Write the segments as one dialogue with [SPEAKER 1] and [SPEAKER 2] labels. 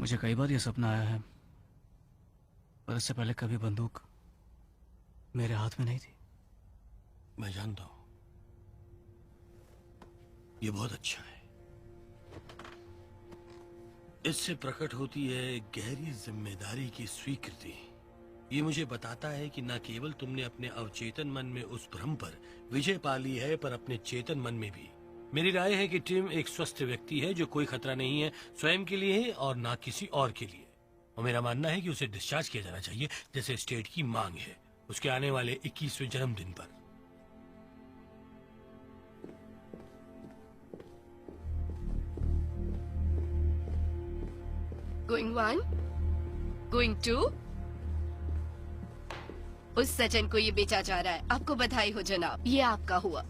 [SPEAKER 1] मुझे कई बार यह सपना आया है, पर इससे पहले कभी बंदूक मेरे हाथ में नहीं थी।
[SPEAKER 2] मैं जानता हूं, ये बहुत अच्छा है। इससे प्रकट होती है एक गहरी जिम्मेदारी की स्वीकृति। ये मुझे बताता है कि न केवल तुमने अपने अवचेतन मन में उस भ्रम पर विजय पा ली है, पर अपने चेतन मन में भी। मेरी राय है कि टिम एक स्वस्थ व्यक्ति है जो कोई खतरा नहीं है स्वयं के लिए है और ना किसी और के लिए। और मेरा मानना है कि उसे डिस्चार्ज किया जाना चाहिए जैसे स्टेट की मांग है, उसके आने वाले 21वें जन्मदिन पर।
[SPEAKER 3] Going 1, Going 2। उस सज्जन को ये बेचा जा रहा है। आपको बधाई हो जनाब, ये आपका हुआ।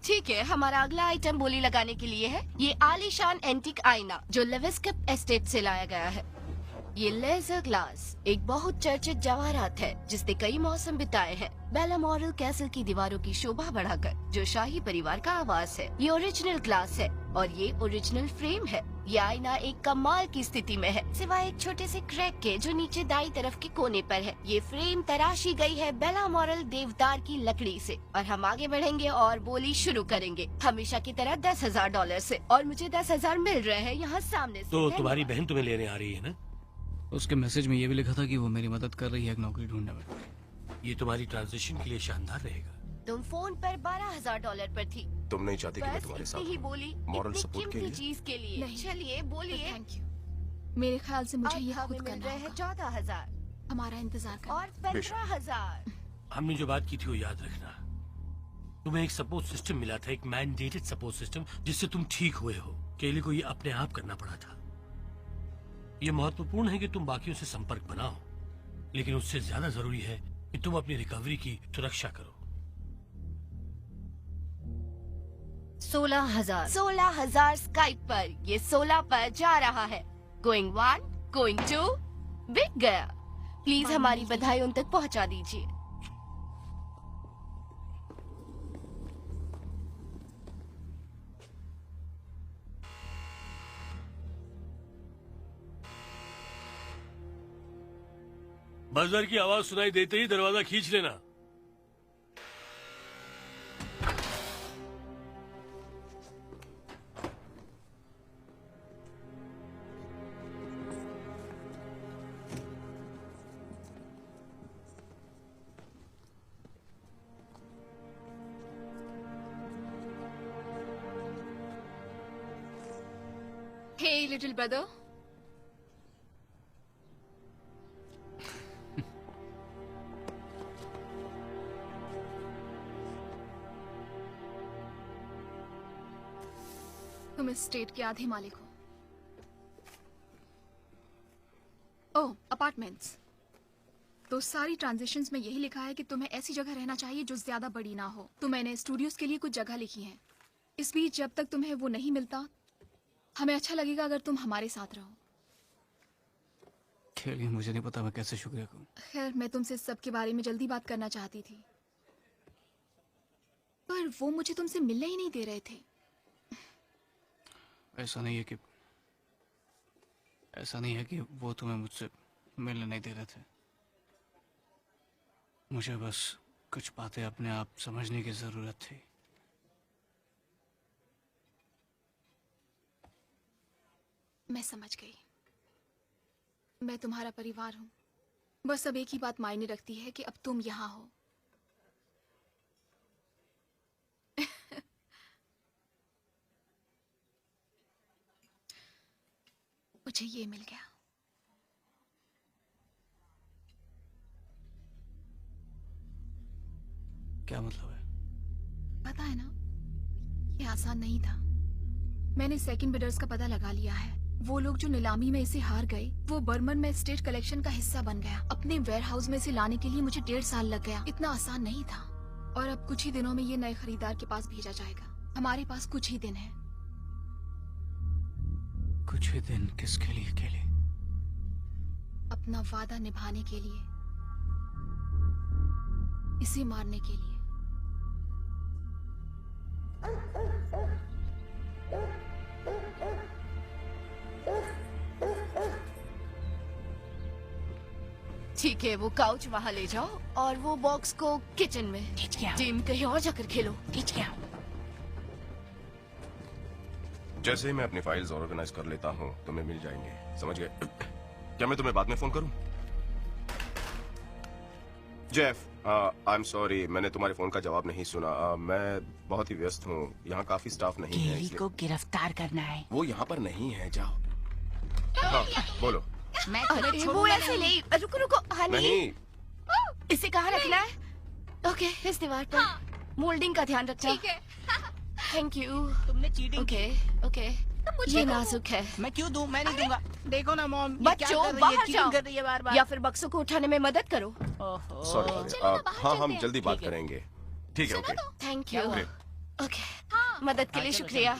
[SPEAKER 3] ठीक है, हमारा अगला आइटम बोली लगाने के लिए है ये आलीशान एंटीक आईना जो लेविस्कप एस्टेट से लाया गया है। ये लेजर ग्लास एक बहुत चर्चित जवाहरात है जिसने कई मौसम बिताए हैं बेलामोरल कैसल की दीवारों की शोभा बढ़ाकर, जो शाही परिवार का आवास है। ये ओरिजिनल ग्लास है और ये ओरिजिनल फ्रेम है। ये आईना एक कमाल की स्थिति में है, सिवाय एक छोटे से क्रैक के जो नीचे दाईं तरफ के कोने पर है। ये फ्रेम तराशी गई है बेलामोरल देवदार की लकड़ी से। और हम आगे बढ़ेंगे और बोली शुरू करेंगे हमेशा की तरह $10,000 से, और मुझे 10,000 मिल रहे हैं यहाँ सामने से।
[SPEAKER 2] तो तुम्हारी बहन तुम्हें लेने आ रही है ना?
[SPEAKER 1] उसके मैसेज में ये भी लिखा था कि वो मेरी मदद कर रही है एक नौकरी ढूंढने में।
[SPEAKER 2] ये तुम्हारी ट्रांजिशन के लिए शानदार रहेगा।
[SPEAKER 3] तुम फोन पर $12,000 पर थी।
[SPEAKER 4] तुम नहीं चाहती कि मैं तुम्हारे साथ
[SPEAKER 3] ही बोली
[SPEAKER 4] मॉरल
[SPEAKER 3] इतनी
[SPEAKER 4] सपोर्ट के
[SPEAKER 3] कीमती
[SPEAKER 4] लिए?
[SPEAKER 3] चीज के लिए।
[SPEAKER 5] नहीं।
[SPEAKER 3] चलिए बोलिए।
[SPEAKER 5] Thank you. मेरे ख्याल से मुझे ये खुद
[SPEAKER 3] मिल
[SPEAKER 5] करना
[SPEAKER 3] रहे हैं
[SPEAKER 5] होगा।
[SPEAKER 3] 14,000
[SPEAKER 5] हमारा इंतजार कर।
[SPEAKER 3] और 15,000।
[SPEAKER 2] हमने जो बात की थी वो याद रखना। तुम्हें एक सपोर्ट सिस्टम मिला था, एक मैंडेटेड सपोर्ट सिस्टम, जिससे तुम ठीक हुए हो। केली को ये अपने आप करना पड़ा था। ये महत्वपूर्ण है कि तुम बाकियों से संपर्क बनाओ, लेकिन उससे ज्यादा जरूरी है कि तुम अपनी रिकवरी की सुरक्षा करो।
[SPEAKER 3] 16,000 स्काइप पर। ये 16 पर जा रहा है। Going 1, Going 2, बिक गया। प्लीज हमारी बधाई उन तक पहुंचा दीजिए।
[SPEAKER 2] बजर की आवाज सुनाई देते ही दरवाजा खींच लेना।
[SPEAKER 5] Hey, little brother. तुम इस स्टेट के आधे मालिक हो। ओह, अपार्टमेंट्स। तो सारी ट्रांजिशंस में यही लिखा है कि तुम्हें ऐसी जगह रहना चाहिए जो ज्यादा बड़ी ना हो। तो मैंने स्टूडियोज के लिए कुछ जगह लिखी है। इस बीच जब तक तुम्हें वो नहीं मिलता, हमें अच्छा लगेगा अगर तुम हमारे साथ रहो।
[SPEAKER 1] खेलिए, मुझे नहीं पता मैं कैसे शुक्रिया करूं।
[SPEAKER 5] खैर, मैं तुमसे सबके बारे में जल्दी बात करना चाहती थी, पर वो मुझे तुमसे मिलने ही नहीं दे रहे थे।
[SPEAKER 1] ऐसा नहीं है कि वो तुम्हें मुझसे मिलने नहीं दे रहे थे। मुझे बस कुछ बातें अपने आप समझने की जरूरत थी।
[SPEAKER 5] मैं समझ गई। मैं तुम्हारा परिवार हूँ। बस अब एक ही बात मायने रखती है कि अब तुम यहाँ हो। मुझे ये मिल गया।
[SPEAKER 1] क्या मतलब है?
[SPEAKER 5] पता है ना, ये आसान नहीं था। मैंने सेकंड बिडर्स का पता लगा लिया है। वो लोग जो नीलामी में इसे हार गए, वो बर्मन में स्टेट कलेक्शन का हिस्सा बन गया। अपने वेयरहाउस में इसे लाने के लिए मुझे 1.5 साल लग गया। इतना आसान नहीं था। और अब कुछ ही दिनों में ये नए खरीदार के पास भेजा जाएगा। हमारे पास कुछ ही दिन है।
[SPEAKER 1] कुछ ही दिन किसके लिए? के लिए
[SPEAKER 5] अपना वादा निभाने के लिए, इसे मारने के लिए।
[SPEAKER 3] ठीक है, वो काउच वहाँ ले जाओ और वो बॉक्स को किचन में।
[SPEAKER 5] ठीक है।
[SPEAKER 3] टीम कहीं और जाकर खेलो।
[SPEAKER 5] ठीक है।
[SPEAKER 4] जैसे ही मैं अपनी फाइल्स ऑर्गेनाइज कर लेता हूँ तुम्हें मिल जाएंगे, समझ गए? क्या मैं तुम्हें बाद में फोन करूँ? जेफ, आई एम सॉरी, मैंने तुम्हारे फोन का जवाब नहीं सुना। मैं बहुत ही व्यस्त हूँ, यहाँ काफी स्टाफ नहीं है,
[SPEAKER 6] केरी
[SPEAKER 4] इसलिए
[SPEAKER 6] को गिरफ्तार करना है।
[SPEAKER 4] वो यहाँ पर नहीं है। जाओ। हाँ, बोलो।
[SPEAKER 6] मैं
[SPEAKER 3] अरे
[SPEAKER 6] तुम्हें
[SPEAKER 3] वो
[SPEAKER 6] छोड़ूंगा
[SPEAKER 3] ऐसे
[SPEAKER 6] नहीं।
[SPEAKER 3] नहीं, रुको रुको, हनी
[SPEAKER 4] नहीं,
[SPEAKER 3] इसे कहाँ रखना है? ओके, इस दीवार पर। मोल्डिंग का ध्यान रखना।
[SPEAKER 5] ठीक है।
[SPEAKER 3] Thank you.
[SPEAKER 6] तुमने चीटिंग
[SPEAKER 3] ओके ओके,
[SPEAKER 5] मुझे
[SPEAKER 3] ये
[SPEAKER 5] दो।
[SPEAKER 3] नाजुक है।
[SPEAKER 6] मैं क्यों दूं? मैं नहीं दूंगा। देखो ना मॉम, ये क्या
[SPEAKER 3] बच्चों
[SPEAKER 6] कर रही है?
[SPEAKER 3] बाहर
[SPEAKER 6] चीटिंग
[SPEAKER 3] जाओ,
[SPEAKER 6] कर रही है बार बार।
[SPEAKER 3] या फिर बक्सों को उठाने में मदद करो।
[SPEAKER 6] ओहो।
[SPEAKER 4] सॉरी। हाँ, हम जल्दी बात
[SPEAKER 6] ठीक है।
[SPEAKER 4] करेंगे। ठीक है, okay.
[SPEAKER 3] Thank you.
[SPEAKER 4] Okay.
[SPEAKER 3] Okay, मदद के लिए
[SPEAKER 6] चलो,
[SPEAKER 3] शुक्रिया।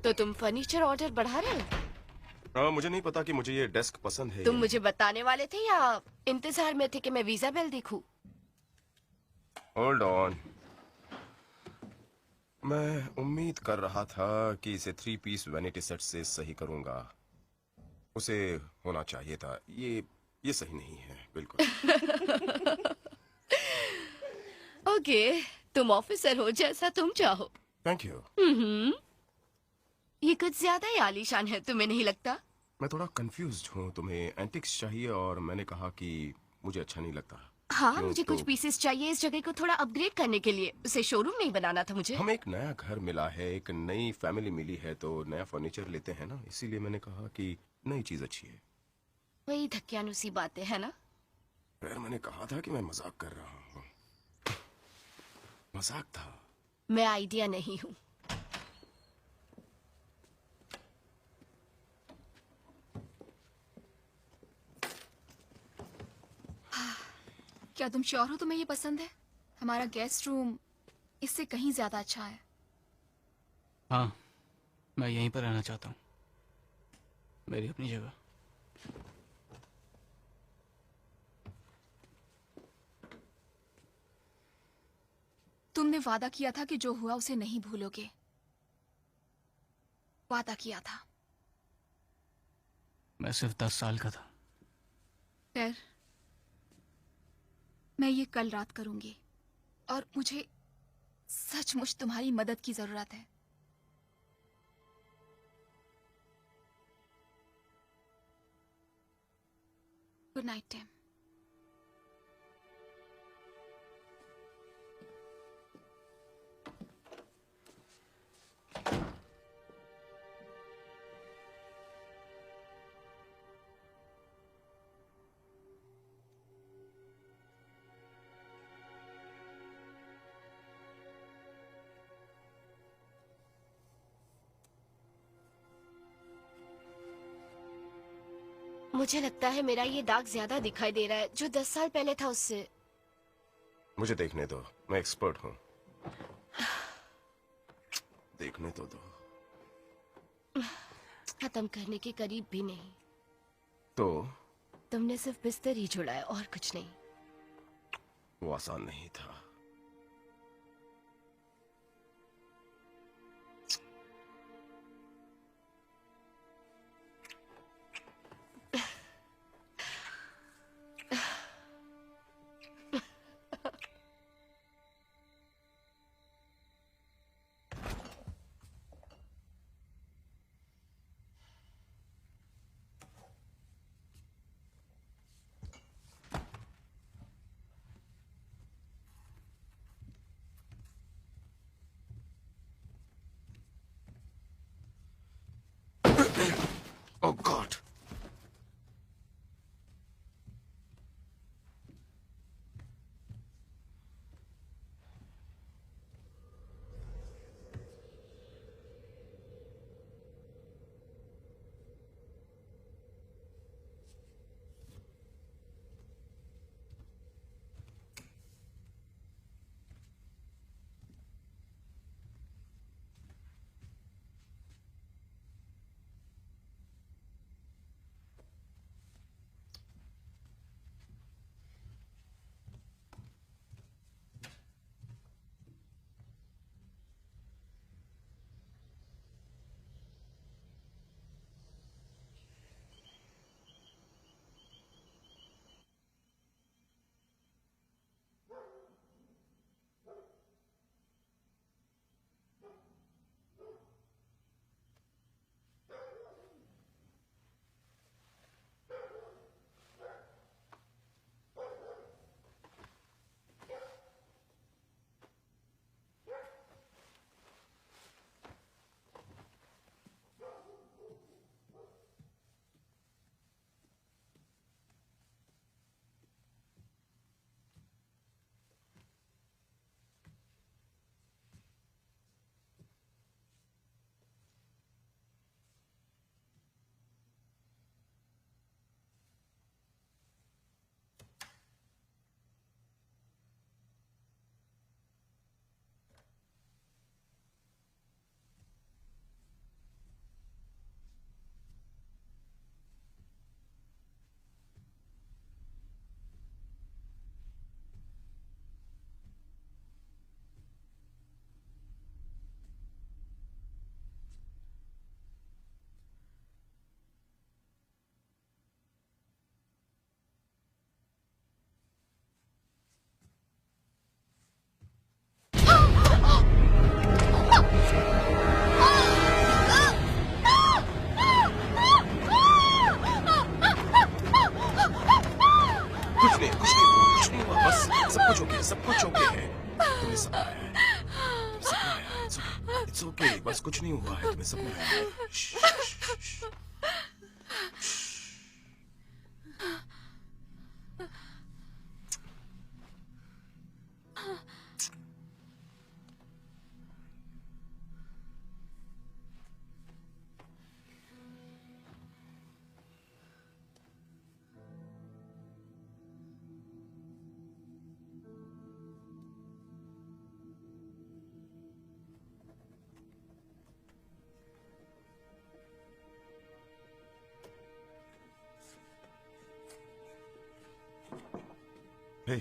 [SPEAKER 3] तो तुम फर्नीचर ऑर्डर बढ़ा रहे हो?
[SPEAKER 4] मुझे नहीं पता कि मुझे ये डेस्क पसंद है।
[SPEAKER 3] तुम मुझे बताने वाले थे या इंतजार में थे कि मैं वीजा बिल देखूं?
[SPEAKER 4] होल्ड ऑन, मैं उम्मीद कर रहा था कि इसे 3 पीस वैनिटी सेट से सही करूंगा। उसे होना चाहिए था। ये सही नहीं है, बिल्कुल।
[SPEAKER 3] ओके, तुम ऑफिसर हो जैसा तुम चाहो।
[SPEAKER 4] Thank you.
[SPEAKER 3] ये कुछ ज्यादा ही आलीशान है, तुम्हें नहीं लगता?
[SPEAKER 4] मैं थोड़ा कंफ्यूज्ड हूँ। तुम्हें एंटिक्स चाहिए और मैंने कहा कि मुझे अच्छा नहीं लगता।
[SPEAKER 3] हाँ,
[SPEAKER 4] क्यों
[SPEAKER 3] मुझे
[SPEAKER 4] तो-
[SPEAKER 3] कुछ पीसेस चाहिए इस जगह को थोड़ा अपग्रेड करने के लिए। उसे शोरूम नहीं बनाना था मुझे।
[SPEAKER 4] हमें एक नया घर मिला है, एक नई फैमिली मिली है, तो नया फर्नीचर लेते हैं ना, इसीलिए मैंने कहा कि नई चीज अच्छी है।
[SPEAKER 3] वही धक्यानुसी बातें है ना।
[SPEAKER 4] फिर मैंने कहा था कि मैं मजाक कर रहा हूँ। मजाक था।
[SPEAKER 3] मैं आइडिया नहीं हूँ।
[SPEAKER 5] क्या तुम श्योर हो तुम्हें ये पसंद है? हमारा गेस्ट रूम इससे कहीं ज्यादा अच्छा है।
[SPEAKER 1] हाँ, मैं यहीं पर रहना चाहता हूँ, मेरी अपनी जगह।
[SPEAKER 5] तुमने वादा किया था कि जो हुआ उसे नहीं भूलोगे। वादा किया था।
[SPEAKER 1] मैं सिर्फ 10 साल का था।
[SPEAKER 5] फिर मैं ये कल रात करूंगी और मुझे सचमुच तुम्हारी मदद की जरूरत है। Good night Tim.
[SPEAKER 3] मुझे लगता है मेरा ये दाग ज्यादा दिखाई दे रहा है जो 10 साल पहले था उससे।
[SPEAKER 4] मुझे देखने दो, मैं एक्सपर्ट हूँ। देखने तो दो।
[SPEAKER 3] खत्म करने के करीब भी नहीं।
[SPEAKER 4] तो
[SPEAKER 3] तुमने सिर्फ बिस्तर ही छुड़ाया और कुछ नहीं।
[SPEAKER 4] वो आसान नहीं था। कुछ नहीं हुआ है, तुम्हें सपना आया है। श्श, श्श, श्श। हे,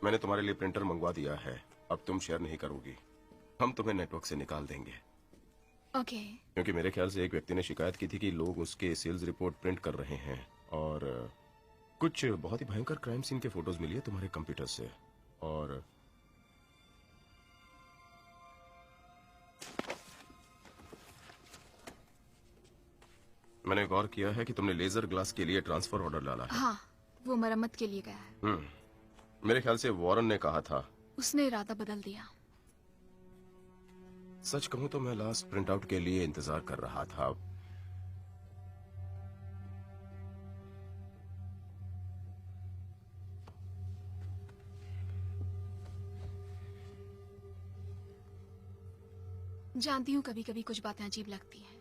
[SPEAKER 4] मैंने तुम्हारे लिए प्रिंटर मंगवा दिया है। अब तुम शेयर नहीं करोगी, हम तुम्हें नेटवर्क से निकाल देंगे।
[SPEAKER 5] ओके।
[SPEAKER 4] क्योंकि मेरे ख्याल से एक व्यक्ति ने शिकायत की थी कि लोग उसके सेल्स रिपोर्ट प्रिंट कर रहे हैं, और कुछ बहुत ही भयंकर क्राइम सीन के फोटोज मिली है तुम्हारे कंप्यूटर से। और मैंने गौर किया है कि तुमने लेजर ग्लास के लिए ट्रांसफर ऑर्डर डाला है।
[SPEAKER 5] हाँ, वो मरम्मत के लिए गया है।
[SPEAKER 4] मेरे ख्याल से वॉरेन ने कहा था।
[SPEAKER 5] उसने इरादा बदल दिया।
[SPEAKER 4] सच कहूं तो मैं लास्ट प्रिंट आउट के लिए इंतजार कर रहा था।
[SPEAKER 5] जानती हूँ कभी कभी कुछ बातें अजीब लगती हैं,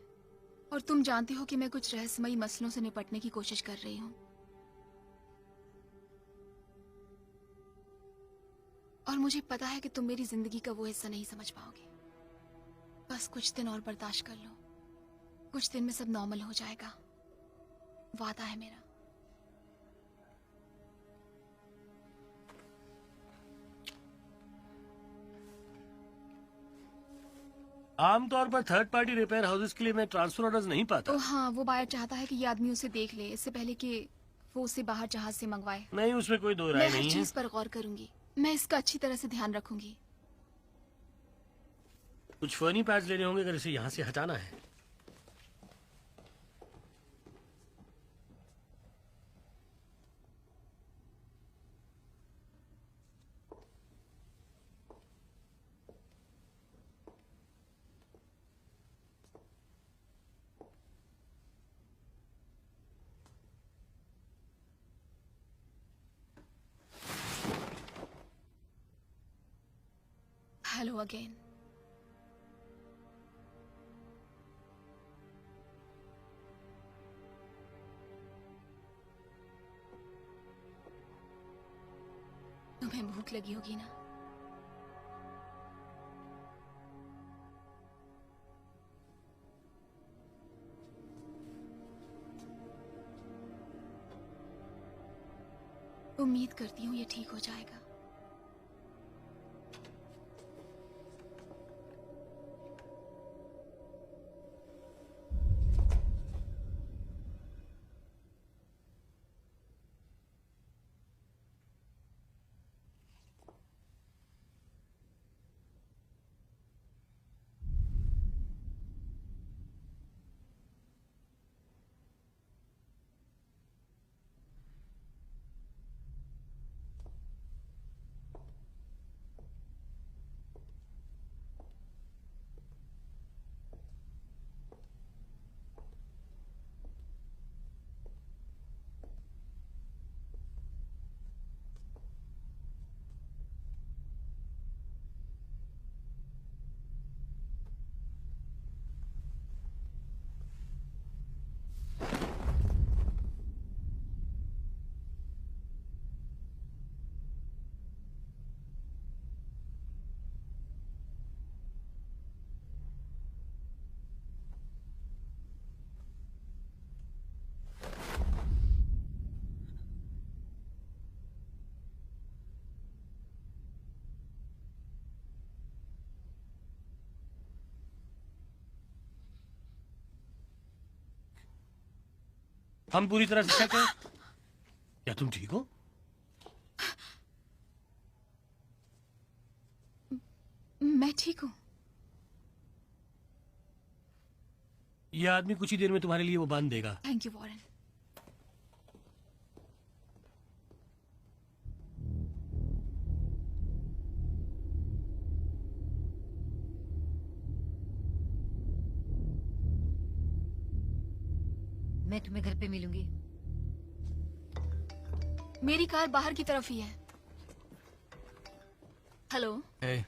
[SPEAKER 5] और तुम जानती हो कि मैं कुछ रहस्यमयी मसलों से निपटने की कोशिश कर रही हूँ, और मुझे पता है कि तुम मेरी जिंदगी का वो हिस्सा नहीं समझ पाओगे। बस कुछ दिन और बर्दाश्त कर लो, कुछ दिन में सब नॉर्मल हो जाएगा, वादा है मेरा।
[SPEAKER 2] आमतौर पर थर्ड पार्टी रिपेयर हाउसेस के लिए मैं ट्रांसफर ऑर्डर्स नहीं पाता।
[SPEAKER 5] तो हाँ, वो बायर चाहता है कि ये आदमी उसे देख ले इससे पहले कि वो उसे बाहर जहाज से मंगवाए।
[SPEAKER 2] नहीं, उसमें कोई दो राय
[SPEAKER 5] मैं हर
[SPEAKER 2] नहीं है।
[SPEAKER 5] चीज पर गौर करूंगी, मैं इसका अच्छी तरह से ध्यान रखूंगी।
[SPEAKER 2] कुछ फर्नी पैड्स लेने होंगे अगर इसे यहाँ से हटाना है।
[SPEAKER 5] Hello again. तुम्हें भूख लगी होगी ना? उम्मीद करती हूँ ये ठीक हो जाएगा।
[SPEAKER 2] हम पूरी तरह से शक है। क्या तुम ठीक हो?
[SPEAKER 5] मैं ठीक हूँ।
[SPEAKER 2] यह आदमी कुछ ही देर में तुम्हारे लिए वो बांध देगा।
[SPEAKER 5] Thank you Warren.
[SPEAKER 7] मैं तुम्हें घर पे मिलूंगी।
[SPEAKER 5] मेरी कार बाहर की तरफ ही है। हेलो।
[SPEAKER 1] ए,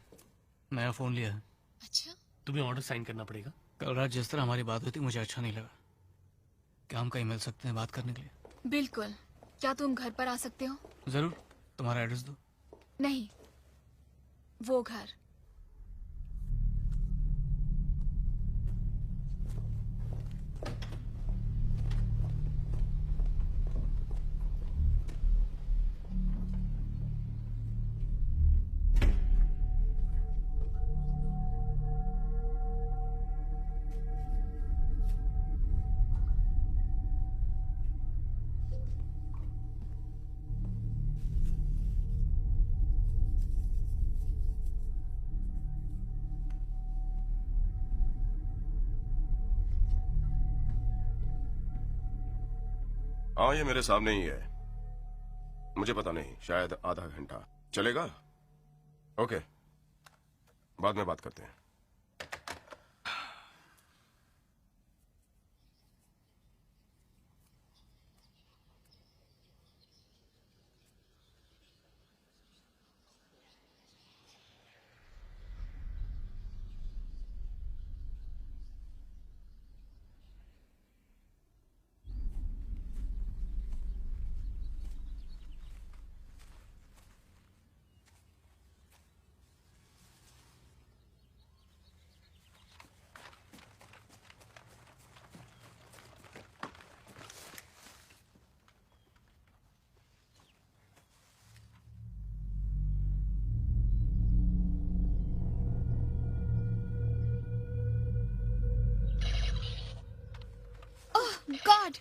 [SPEAKER 1] नया फोन लिया है।
[SPEAKER 5] अच्छा,
[SPEAKER 2] तुम्हें ऑर्डर साइन करना पड़ेगा।
[SPEAKER 1] कल रात जिस तरह हमारी बात हुई थी मुझे अच्छा नहीं लगा। क्या हम कहीं मिल सकते हैं बात करने के लिए?
[SPEAKER 5] बिल्कुल। क्या तुम घर पर आ सकते हो?
[SPEAKER 1] जरूर। तुम्हारा एड्रेस दो।
[SPEAKER 5] नहीं, वो घर।
[SPEAKER 4] हाँ, ये मेरे सामने ही है। मुझे पता नहीं, शायद आधा घंटा चलेगा। ओके, बाद में बात करते हैं।
[SPEAKER 5] गॉड,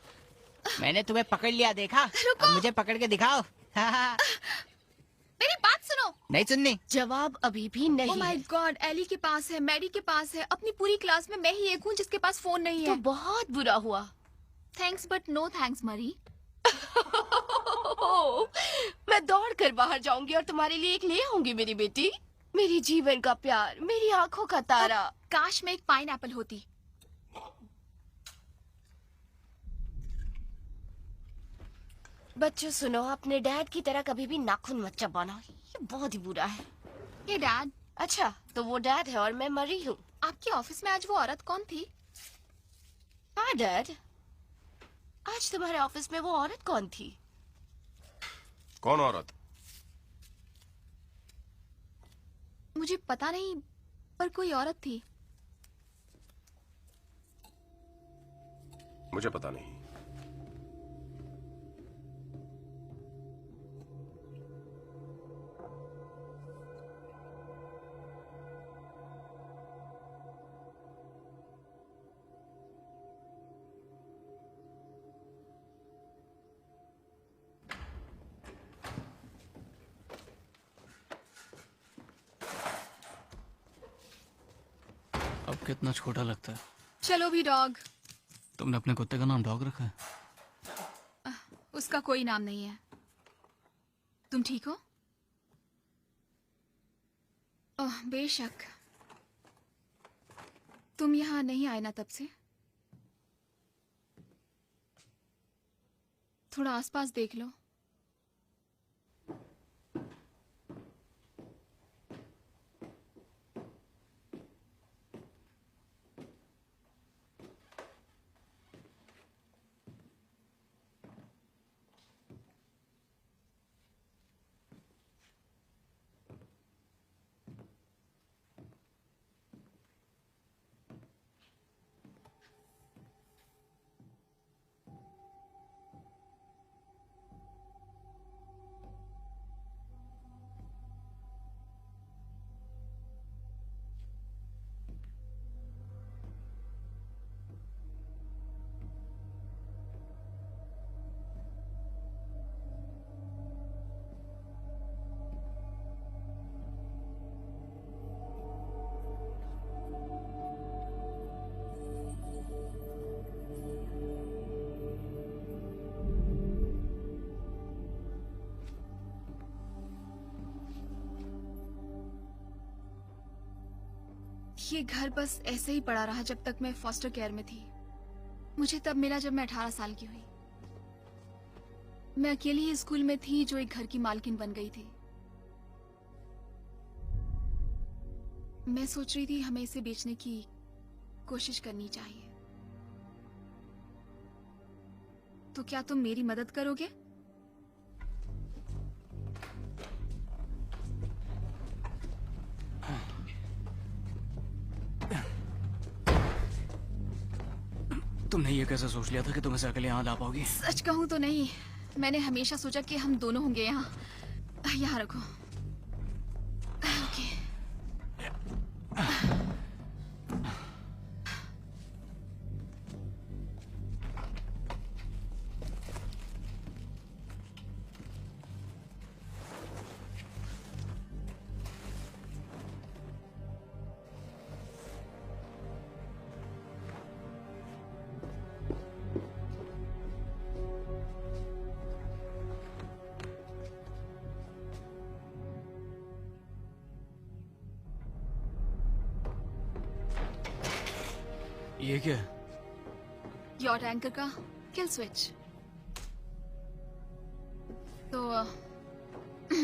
[SPEAKER 6] मैंने तुम्हें पकड़ लिया, देखा? अब मुझे पकड़ के दिखाओ।
[SPEAKER 5] मेरी बात सुनो।
[SPEAKER 6] नहीं सुननी।
[SPEAKER 3] जवाब अभी भी
[SPEAKER 5] ओह
[SPEAKER 3] नहीं
[SPEAKER 5] माय
[SPEAKER 3] है।
[SPEAKER 5] गॉड, एली के पास है, मैडी के पास है, अपनी पूरी क्लास में मैं ही एक हूँ जिसके पास फोन नहीं
[SPEAKER 3] तो
[SPEAKER 5] है।
[SPEAKER 3] बहुत बुरा हुआ।
[SPEAKER 5] थैंक्स बट नो थैंक्स मरी।
[SPEAKER 3] मैं दौड़ कर बाहर जाऊंगी और तुम्हारे लिए एक ले आऊंगी मेरी बेटी, मेरी जीवन का प्यार, मेरी आंखों का तारा।
[SPEAKER 5] काश मैं एक पाइनएप्पल होती।
[SPEAKER 3] बच्चों सुनो, अपने डैड की तरह कभी भी नाखून मत चबाना, ये बहुत ही बुरा है।
[SPEAKER 5] हे डैड।
[SPEAKER 3] अच्छा, तो वो डैड है और मैं मरी हूँ।
[SPEAKER 5] आपके ऑफिस में आज वो औरत कौन थी?
[SPEAKER 3] हाँ डैड, आज तुम्हारे ऑफिस में वो औरत कौन थी?
[SPEAKER 4] कौन औरत?
[SPEAKER 5] मुझे पता नहीं, पर कोई औरत थी।
[SPEAKER 4] मुझे पता नहीं।
[SPEAKER 1] अब कितना छोटा लगता है।
[SPEAKER 5] चलो भी डॉग।
[SPEAKER 1] तुमने अपने कुत्ते का नाम डॉग रखा है?
[SPEAKER 5] उसका कोई नाम नहीं है। तुम ठीक हो? ओह बेशक। तुम यहाँ नहीं आए ना तब से? थोड़ा आसपास देख लो। ये घर बस ऐसे ही पड़ा रहा जब तक मैं फॉस्टर केयर में थी। मुझे तब मिला जब मैं 18 साल की हुई। मैं अकेली ही स्कूल में थी जो एक घर की मालकिन बन गई थी। मैं सोच रही थी हमें इसे बेचने की कोशिश करनी चाहिए। तो क्या तुम मेरी मदद करोगे?
[SPEAKER 1] तुमने ये कैसे सोच लिया था कि तुम इसे अकेले यहाँ ला पाओगी?
[SPEAKER 5] सच कहूँ तो नहीं, मैंने हमेशा सोचा कि हम दोनों होंगे यहाँ। यहाँ रखो। ओके।
[SPEAKER 1] ये क्या है?
[SPEAKER 5] योर एंकर का किल स्विच। तो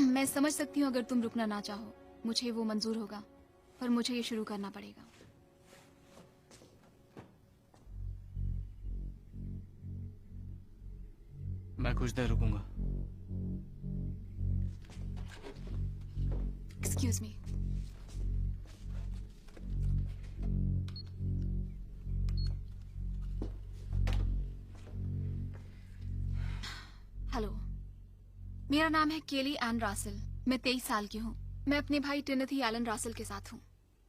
[SPEAKER 5] मैं समझ सकती हूँ अगर तुम रुकना ना चाहो, मुझे वो मंजूर होगा, पर मुझे ये शुरू करना पड़ेगा।
[SPEAKER 1] मैं कुछ देर रुकूंगा।
[SPEAKER 5] Excuse me. हेलो, मेरा नाम है केली एन रासल। मैं 23 साल की हूँ। मैं अपने भाई टिनथी एलन रासल के साथ हूँ।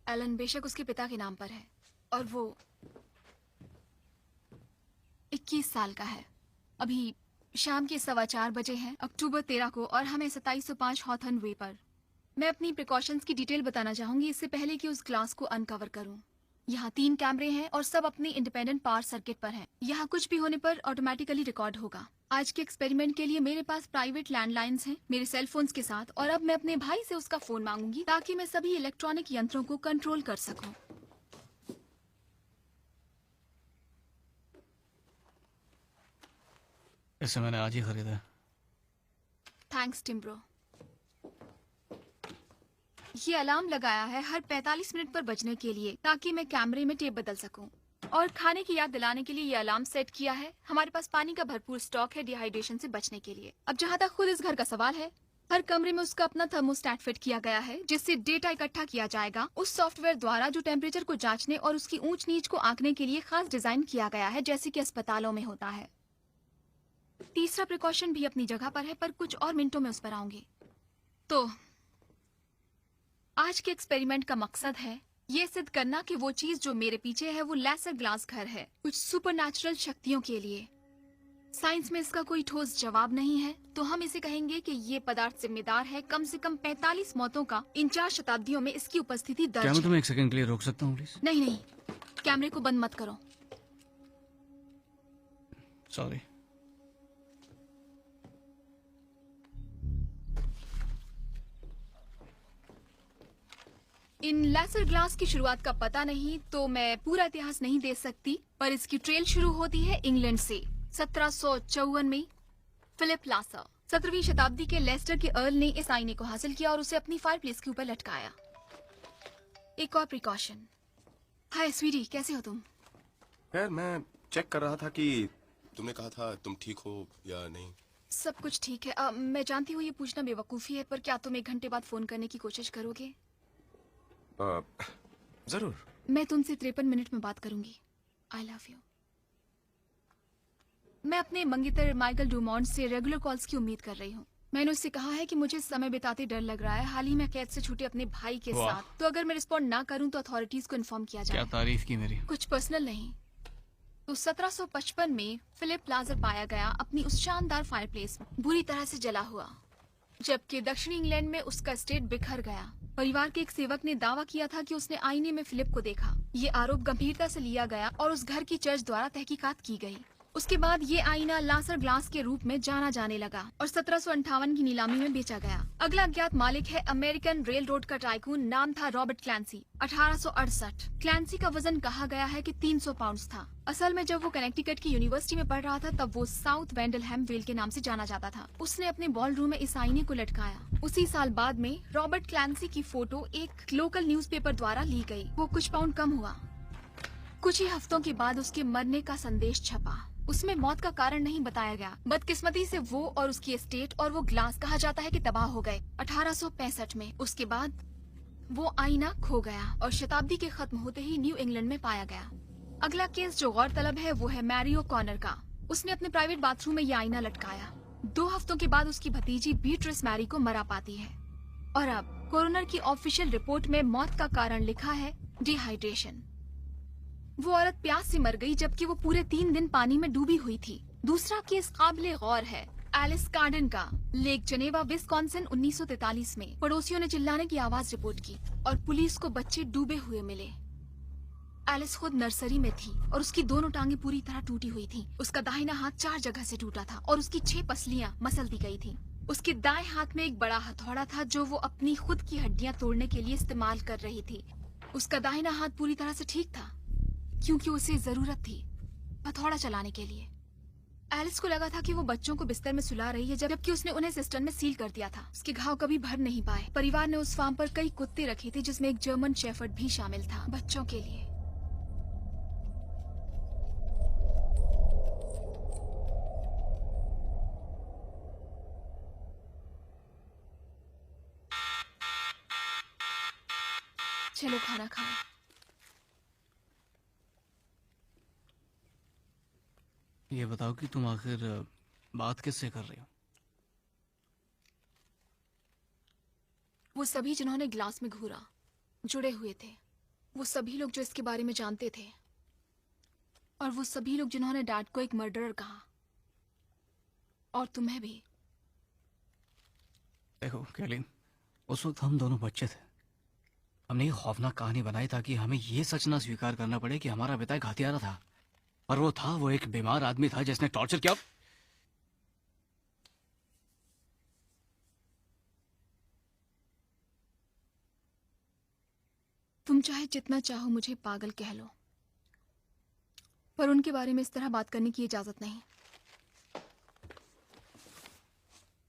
[SPEAKER 5] एलन बेशक उसके पिता के नाम पर है और वो 21 साल का है। अभी शाम के 4:15 बजे हैं, अक्टूबर 13 को, और हमें 2705 हॉथर्न वे पर। मैं अपनी प्रिकॉशंस की डिटेल बताना चाहूंगी इससे पहले कि उस ग्लास को अनकवर करूं। यहाँ 3 कैमरे हैं और सब अपने इंडिपेंडेंट पावर सर्किट पर हैं। यहाँ कुछ भी होने पर ऑटोमेटिकली रिकॉर्ड होगा। आज के एक्सपेरिमेंट के लिए मेरे पास प्राइवेट लैंडलाइंस हैं मेरे सेल फोन्स के साथ, और अब मैं अपने भाई से उसका फोन मांगूंगी ताकि मैं सभी इलेक्ट्रॉनिक यंत्रों को कंट्रोल कर सकूं।
[SPEAKER 1] इसे मैंने आज ही खरीदा है।
[SPEAKER 5] थैंक्स टिम्ब्रो। ये अलार्म लगाया है हर 45 मिनट पर बजने के लिए ताकि मैं कैमरे में टेप बदल सकूं, और खाने की याद दिलाने के लिए ये अलार्म सेट किया है। हमारे पास पानी का भरपूर स्टॉक है डिहाइड्रेशन से बचने के लिए। अब जहाँ तक खुद इस घर का सवाल है, हर कमरे में उसका अपना थर्मोस्टेट फिट किया गया है जिससे डेटा इकट्ठा किया जाएगा उस सॉफ्टवेयर द्वारा जो टेम्परेचर को जांचने और उसकी ऊंच नीच को आंकने के लिए खास डिजाइन किया गया है, जैसे कि अस्पतालों में होता है। तीसरा प्रिकॉशन भी अपनी जगह पर है, पर कुछ और मिनटों में उस पर आऊंगी। तो आज के एक्सपेरिमेंट का मकसद है ये सिद्ध करना कि वो चीज जो मेरे पीछे है वो लेसर ग्लास घर है, कुछ सुपरनैचुरल शक्तियों के लिए। साइंस में इसका कोई ठोस जवाब नहीं है, तो हम इसे कहेंगे कि ये पदार्थ जिम्मेदार है कम से कम 45 मौतों का इन 4 शताब्दियों में इसकी उपस्थिति दर्ज
[SPEAKER 1] क्या मैं
[SPEAKER 5] है।
[SPEAKER 1] तुम्हें एक सेकंड के लिए रोक सकता हूँ प्लीज?
[SPEAKER 5] नहीं नहीं, कैमरे को बंद मत करो।
[SPEAKER 1] सॉरी।
[SPEAKER 5] इन लेसर ग्लास की शुरुआत का पता नहीं, तो मैं पूरा इतिहास नहीं दे सकती, पर इसकी ट्रेल शुरू होती है इंग्लैंड से। 1754 में फिलिप लासर, 17वीं शताब्दी के लेस्टर के अर्ल ने इस आईने को हासिल किया और उसे अपनी फायरप्लेस के ऊपर लटकाया। एक और प्रिकॉशन। हाय स्वीटी, कैसे हो तुम?
[SPEAKER 4] खैर, मैं चेक कर रहा था कि तुमने कहा था तुम ठीक हो या नहीं।
[SPEAKER 5] सब कुछ ठीक है। मैं जानती हूँ ये पूछना बेवकूफी है, पर क्या तुम 1 घंटे बाद फोन करने की कोशिश करोगे?
[SPEAKER 4] जरूर।
[SPEAKER 5] मैं तुमसे 53 मिनट में बात करूंगी। I love you. मैं अपने मंगेतर माइकल डुमॉन्ट से रेगुलर कॉल्स की उम्मीद कर रही हूँ। मैंने उससे कहा है कि मुझे समय बिताते डर लग रहा है। हाल ही में कैद से छूटे अपने भाई के
[SPEAKER 1] वाह।
[SPEAKER 5] साथ, तो अगर मैं रिस्पॉन्ड ना करूं तो अथॉरिटीज को इन्फॉर्म किया
[SPEAKER 1] क्या
[SPEAKER 5] जाए।
[SPEAKER 1] तारीफ की मेरी।
[SPEAKER 5] कुछ पर्सनल नहीं। तो 1755 में फिलिप लाजर पाया गया अपनी उस शानदार फायरप्लेस में बुरी तरह से जला हुआ, जबकि दक्षिणी इंग्लैंड में उसका स्टेट बिखर गया। परिवार के एक सेवक ने दावा किया था कि उसने आईने में फिलिप को देखा। ये आरोप गंभीरता से लिया गया और उस घर की चर्च द्वारा तहकीकात की गई। उसके बाद ये आईना लासर ग्लास के रूप में जाना जाने लगा और 1758 की नीलामी में बेचा गया। अगला अज्ञात मालिक है अमेरिकन रेल रोड का टाइकून, नाम था रॉबर्ट क्लैंसी। 1868 क्लैंसी का वजन कहा गया है कि 300 पाउंड्स था। असल में जब वो कनेक्टिकट की यूनिवर्सिटी में पढ़ रहा था तब वो साउथ वेंडलहैम वेल के नाम से जाना जाता था। उसने अपने बॉल रूम में इस आईने को लटकाया। उसी साल बाद में रॉबर्ट क्लैंसी की फोटो एक लोकल न्यूज़पेपर द्वारा ली गई। वो कुछ पाउंड कम हुआ। कुछ ही हफ्तों के बाद उसके मरने का संदेश छपा। उसमें मौत का कारण नहीं बताया गया। बदकिस्मती से वो और उसकी एस्टेट और वो ग्लास कहा जाता है कि तबाह हो गए 1865 में। उसके बाद वो आईना खो गया और शताब्दी के खत्म होते ही न्यू इंग्लैंड में पाया गया। अगला केस जो गौरतलब है वो है मैरी ओकॉनर का। उसने अपने प्राइवेट बाथरूम में ये आईना लटकाया। 2 हफ्तों के बाद उसकी भतीजी बीट्रिस मैरी को मरा पाती है और अब कोरोनर की ऑफिशियल रिपोर्ट में मौत का कारण लिखा है डिहाइड्रेशन। वो औरत प्यास से मर गई जबकि वो पूरे 3 दिन पानी में डूबी हुई थी। दूसरा केस काबिले गौर है एलिस कार्डन का, लेक जेनेवा विस्कॉन्सिन 1943 में। पड़ोसियों ने चिल्लाने की आवाज रिपोर्ट की और पुलिस को बच्चे डूबे हुए मिले। एलिस खुद नर्सरी में थी और उसकी दोनों टांगे पूरी तरह टूटी हुई थी। उसका दाहिना हाथ 4 जगह से टूटा था और उसकी 6 पसलियां मसल दी गई थी। उसके दाएं हाथ में एक बड़ा हथौड़ा था जो वो अपनी खुद की हड्डियां तोड़ने के लिए इस्तेमाल कर रही थी। उसका दाहिना हाथ पूरी तरह से ठीक था क्योंकि उसे जरूरत थी हथौड़ा चलाने के लिए। एलिस को लगा था कि वो बच्चों को बिस्तर में सुला रही है जबकि उसने उन्हें सिस्टम में सील कर दिया था। उसके घाव कभी भर नहीं पाए। परिवार ने उस फार्म पर कई कुत्ते रखे थे जिसमें एक जर्मन शेफर्ड भी शामिल था बच्चों के लिए। चलो खाना खाओ।
[SPEAKER 1] ये बताओ कि तुम आखिर बात किससे कर रही हो?
[SPEAKER 5] वो सभी जिन्होंने ग्लास में घूरा जुड़े हुए थे। वो सभी लोग जो इसके बारे में जानते थे और वो सभी लोग जिन्होंने डैड को एक मर्डरर कहा और तुम्हें भी।
[SPEAKER 1] देखो कैलिन, उस वक्त हम दोनों बच्चे थे। हमने एक खौफनाक कहानी बनाई ताकि हमें ये सच ना स्वीकार करना पड़े कि हमारा पिता एक हत्यारा था। और वो एक बीमार आदमी था जिसने टॉर्चर किया।
[SPEAKER 5] तुम चाहे जितना चाहो मुझे पागल कह लो, पर उनके बारे में इस तरह बात करने की इजाजत नहीं।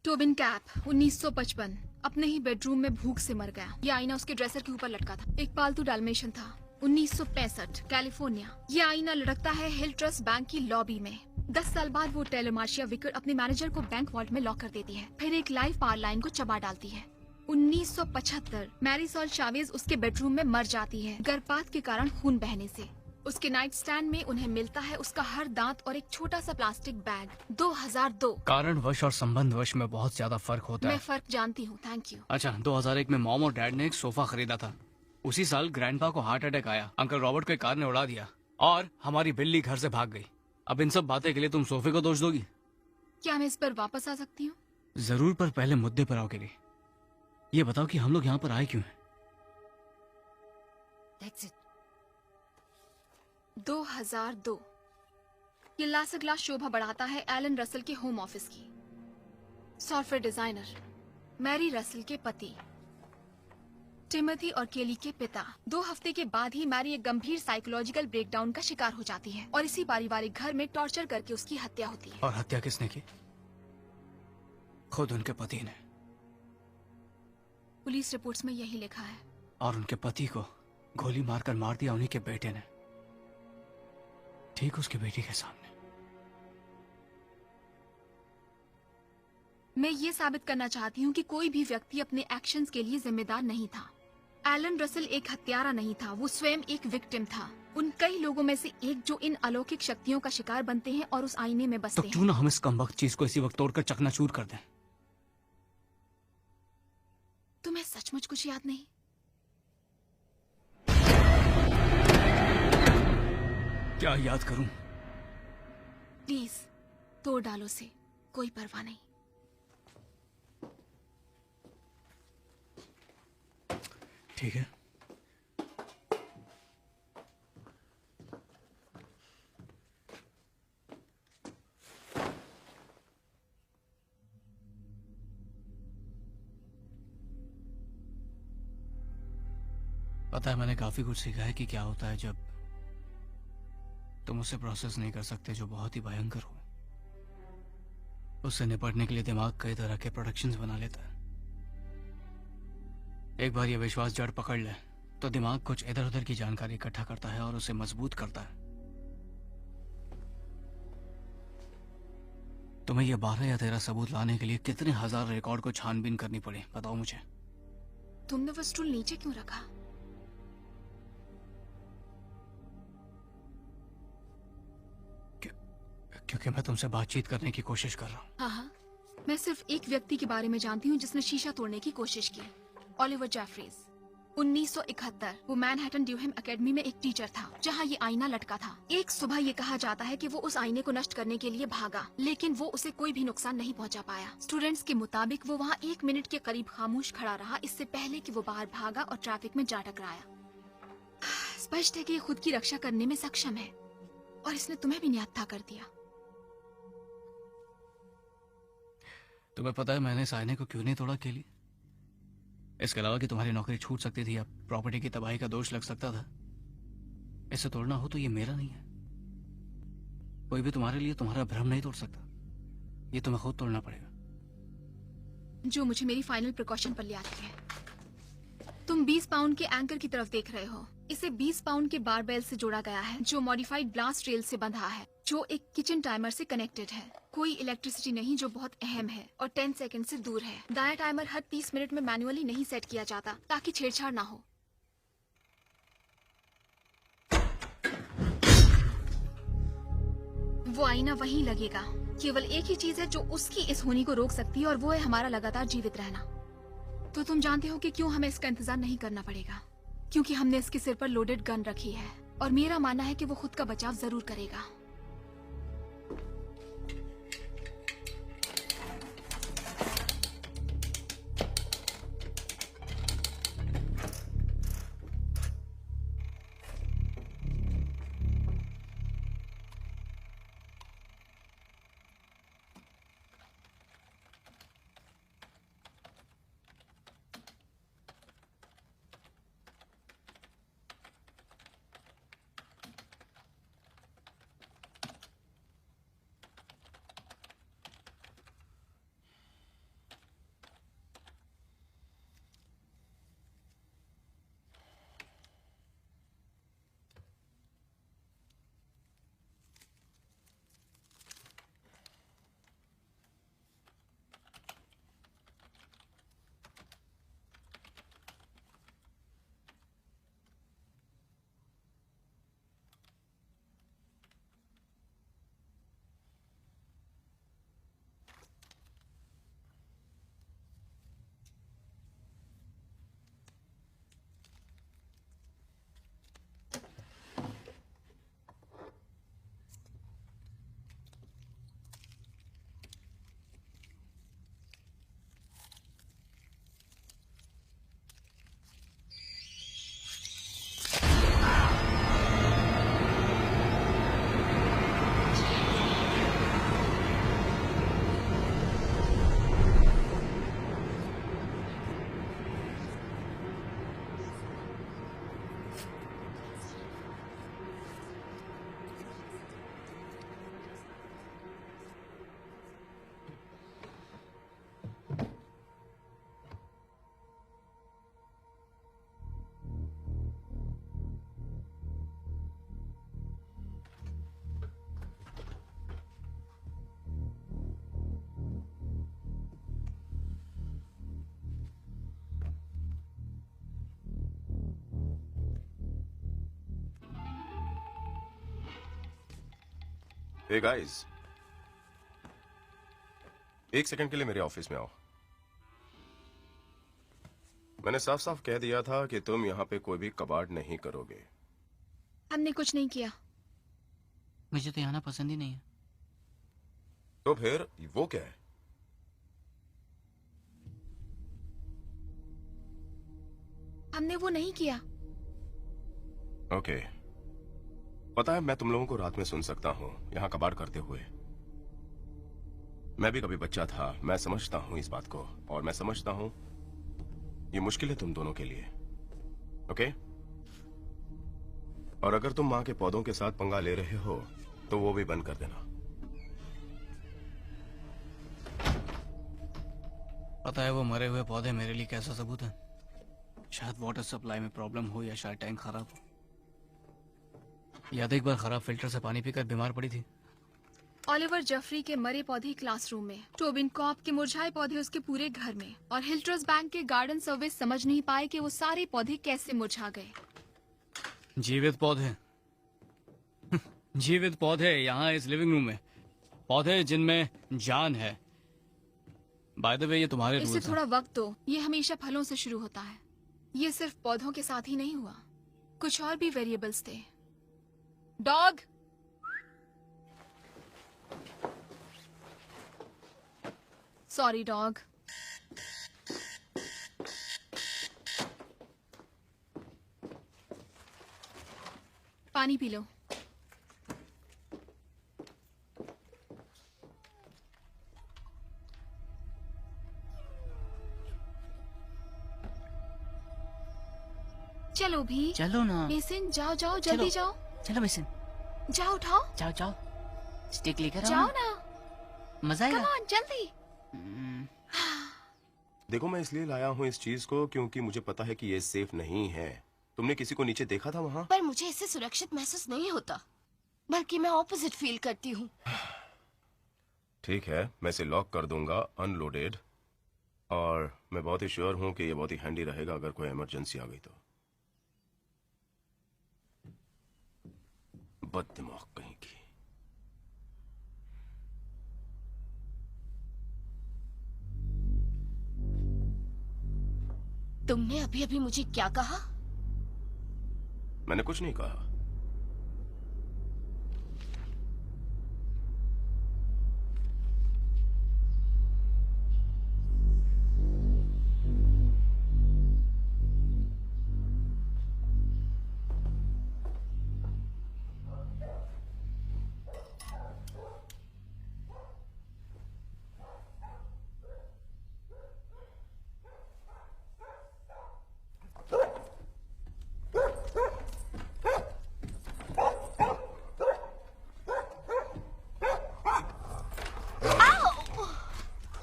[SPEAKER 5] टोबिन कैप 1955 अपने ही बेडरूम में भूख से मर गया। ये आईना उसके ड्रेसर के ऊपर लटका था। एक पालतू डाल्मेशन था। 1965 कैलिफोर्निया। ये आईना लटकता है हिल ट्रस्ट बैंक की लॉबी में। 10 साल बाद वो टेलेमार्शिया विकर अपने मैनेजर को बैंक वॉल्ट में लॉक कर देती है, फिर एक लाइव पावर लाइन को चबा डालती है। 1975 मैरीसॉल चावेज उसके बेडरूम में मर जाती है गर्भपात के कारण खून बहने से। उसके नाइट स्टैंड में उन्हें मिलता है उसका हर दांत और एक छोटा सा प्लास्टिक बैग। 2002
[SPEAKER 1] कारणवश और संबंधवश में बहुत ज्यादा फर्क होता
[SPEAKER 5] मैं
[SPEAKER 1] है।
[SPEAKER 5] फर्क जानती हूँ, थैंक यू।
[SPEAKER 1] अच्छा, 2001 में मॉम और डैड ने एक सोफा खरीदा था। उसी साल ग्रैंडपा को हार्ट अटैक आया। अंकल रॉबर्ट को एक कार ने उड़ा दिया और हमारी बिल्ली घर से भाग गई। अब इन सब बातें के लिए तुम सोफे को दोष दोगी?
[SPEAKER 5] क्या मैं इस पर वापस आ सकती हूँ?
[SPEAKER 1] जरूर, पर पहले मुद्दे पर आओ के लिए। ये बताओ कि हम लोग यहाँ पर आए क्यों हैं?
[SPEAKER 5] 2002 ये लासर ग्लास शोभा बढ़ाता है एलन रसल के होम ऑफिस की। सॉफ्टवेयर डिजाइनर मैरी रसल के पति टिमोथी और केली के पिता। 2 हफ्ते के बाद ही मैरी एक गंभीर साइकोलॉजिकल ब्रेकडाउन का शिकार हो जाती है और इसी पारिवारिक घर में टॉर्चर करके उसकी हत्या होती है।
[SPEAKER 1] और हत्या किसने की? खुद उनके पति ने।
[SPEAKER 5] पुलिस रिपोर्ट्स में यही लिखा है।
[SPEAKER 1] और उनके पति को गोली मारकर मार दिया उन्हीं के बेटे ने, ठीक उसकी बेटी के सामने।
[SPEAKER 5] मैं ये साबित करना चाहती हूँ कि कोई भी व्यक्ति अपने एक्शंस के लिए जिम्मेदार नहीं था। एलन रसल एक हत्यारा नहीं था, वो स्वयं एक विक्टिम था। उन कई लोगों में से एक जो इन अलौकिक शक्तियों का शिकार बनते हैं और उस आईने में बसते
[SPEAKER 1] तो
[SPEAKER 5] हैं।
[SPEAKER 1] क्यों ना हम इस कमबख्त चीज को इसी वक्त तोड़कर चकनाचूर कर दें?
[SPEAKER 5] तुम्हें सचमुच कुछ याद नहीं?
[SPEAKER 1] क्या याद करूं?
[SPEAKER 5] प्लीज तोड़ डालो से, कोई परवाह नहीं।
[SPEAKER 1] ठीक है। पता है, मैंने काफी कुछ सीखा है कि क्या होता है जब तुम उसे प्रोसेस नहीं कर सकते जो बहुत ही भयंकर हो। उससे निपटने के लिए दिमाग कई तरह के प्रोडक्शंस बना लेता है। एक बार ये विश्वास जड़ पकड़ ले तो दिमाग कुछ इधर उधर की जानकारी इकट्ठा करता है और उसे मजबूत करता है। तुम्हें ये 12 या 13 सबूत लाने के लिए कितने हजार रिकॉर्ड को छानबीन करनी पड़ी, बताओ मुझे।
[SPEAKER 5] तुमने वो स्टूल नीचे क्यों रखा?
[SPEAKER 1] क्योंकि मैं तुमसे बातचीत करने की कोशिश कर रहा हूँ।
[SPEAKER 5] हाँ हाँ, मैं सिर्फ एक व्यक्ति के बारे में जानती हूँ जिसने शीशा तोड़ने की कोशिश की। Oliver Jefferies. 1971 वो मैनहट्टन ड्यूहेम एकेडमी में एक टीचर था जहाँ ये आईना लटका था। एक सुबह ये कहा जाता है कि वो उस आईने को नष्ट करने के लिए भागा, लेकिन वो उसे कोई भी नुकसान नहीं पहुँचा पाया। स्टूडेंट्स के मुताबिक वो वहाँ 1 मिनट के करीब खामोश खड़ा रहा, इससे पहले कि वो बाहर भागा और ट्रैफिक में जा टकराया। स्पष्ट है कि ये खुद की रक्षा करने में सक्षम है और इसने तुम्हें भी निहत्था कर दिया।
[SPEAKER 1] तुम्हें पता है मैंने इस आईने को क्यों नहीं तोड़ा, केली? इसके अलावा कि तुम्हारी नौकरी छूट सकती थी या प्रॉपर्टी की तबाही का दोष लग सकता था। इसे तोड़ना हो तो ये मेरा नहीं है। कोई भी तुम्हारे लिए तुम्हारा भ्रम नहीं तोड़ सकता। ये तुम्हें खुद तोड़ना पड़ेगा।
[SPEAKER 5] जो मुझे मेरी फाइनल प्रिकॉशन पर ले आती है। तुम 20 पाउंड के एंकर की तरफ देख रहे हो। इसे 20 पाउंड के बारबेल से जोड़ा गया है जो मॉडिफाइड ब्लास्ट रेल से बंधा है, जो एक किचन टाइमर से कनेक्टेड है। कोई इलेक्ट्रिसिटी नहीं, जो बहुत अहम है, और 10 सेकंड से दूर है। दायां टाइमर हर 30 मिनट में मैन्युअली नहीं सेट किया जाता ताकि छेड़छाड़ ना हो। वो आईना वहीं लगेगा। केवल एक ही चीज है जो उसकी इस होनी को रोक सकती है और वो है हमारा लगातार जीवित रहना। तो तुम जानते हो कि क्यों हमें इसका इंतजार नहीं करना पड़ेगा? क्योंकि हमने इसके सिर पर लोडेड गन रखी है और मेरा मानना है कि वो खुद का बचाव जरूर करेगा।
[SPEAKER 4] हे गाइस, एक सेकंड के लिए मेरे ऑफिस में आओ। मैंने साफ साफ कह दिया था कि तुम यहाँ पे कोई भी कबाड़ नहीं करोगे।
[SPEAKER 5] हमने कुछ नहीं किया।
[SPEAKER 1] मुझे तो यहाँ पसंद ही नहीं है।
[SPEAKER 4] तो फिर वो क्या है?
[SPEAKER 5] हमने वो नहीं किया।
[SPEAKER 4] ओके, पता है मैं तुम लोगों को रात में सुन सकता हूँ यहाँ कबाड़ करते हुए। मैं भी कभी बच्चा था, मैं समझता हूँ इस बात को, और मैं समझता हूँ ये मुश्किल है तुम दोनों के लिए। ओके, और अगर तुम माँ के पौधों के साथ पंगा ले रहे हो तो वो भी बंद कर देना।
[SPEAKER 1] पता है वो मरे हुए पौधे मेरे लिए कैसा सबूत है? शायद वाटर सप्लाई में प्रॉब्लम हो या शायद टैंक खराब हो। याद एक बार खराब फिल्टर से पानी पीकर बीमार पड़ी थी।
[SPEAKER 5] ओलिवर जेफरी के मरे पौधे क्लासरूम में, टोबिन कॉप के मुरझाए पौधे उसके पूरे घर में, और हिल्ट्रस बैंक के गार्डन सर्विस समझ नहीं पाए कि वो सारे पौधे कैसे मुरझा गए।
[SPEAKER 1] जीवित पौधे जीवित पौधे यहाँ इस लिविंग रूम में, पौधे जिनमें जान है। बाय द वे ये तुम्हारे
[SPEAKER 5] इसे
[SPEAKER 1] रूल्स हैं।
[SPEAKER 5] थोड़ा वक्त दो, ये हमेशा फलों से शुरू होता है। ये सिर्फ पौधों के साथ ही नहीं हुआ, कुछ और भी वेरिएबल्स थे। Dog, sorry dog. पानी पी लो। चलो भी।
[SPEAKER 6] चलो ना।
[SPEAKER 5] मेसन, जाओ जाओ, जल्दी जाओ।
[SPEAKER 6] चलो मिशन,
[SPEAKER 5] जाओ, उठाओ,
[SPEAKER 6] जाओ जाओ, स्टिक लेकर
[SPEAKER 5] जाओ
[SPEAKER 6] आओ
[SPEAKER 5] ना।
[SPEAKER 6] मजा
[SPEAKER 5] कम
[SPEAKER 6] आएगा।
[SPEAKER 5] ऑन, जल्दी।
[SPEAKER 4] देखो मैं इसलिए लाया हूँ इस चीज को क्योंकि मुझे पता है कि ये सेफ नहीं है। तुमने किसी को नीचे देखा था वहाँ?
[SPEAKER 3] पर मुझे इससे सुरक्षित महसूस नहीं होता, बल्कि मैं ऑपोजिट फील करती हूँ।
[SPEAKER 4] ठीक है, मैं इसे लॉक कर दूंगा अनलोडेड, और मैं बहुत ही श्योर हूँ कि ये बहुत ही हैंडी रहेगा अगर कोई इमरजेंसी आ गई तो। बददिमाग कहीं की।
[SPEAKER 3] तुमने अभी अभी मुझे क्या कहा?
[SPEAKER 4] मैंने कुछ नहीं कहा।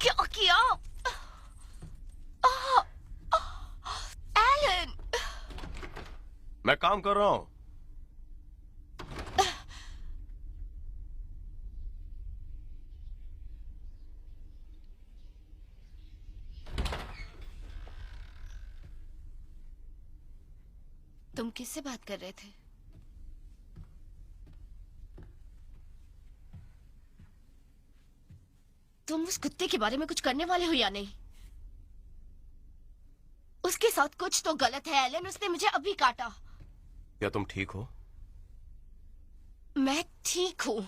[SPEAKER 3] क्या किया? एलन!
[SPEAKER 4] मैं काम कर रहा हूँ।
[SPEAKER 3] तुम किससे बात कर रहे थे? तुम उस कुत्ते के बारे में कुछ करने वाले हो या नहीं? उसके साथ कुछ तो गलत है एलन, उसने मुझे अभी काटा।
[SPEAKER 4] क्या तुम ठीक हो?
[SPEAKER 3] मैं ठीक हूँ।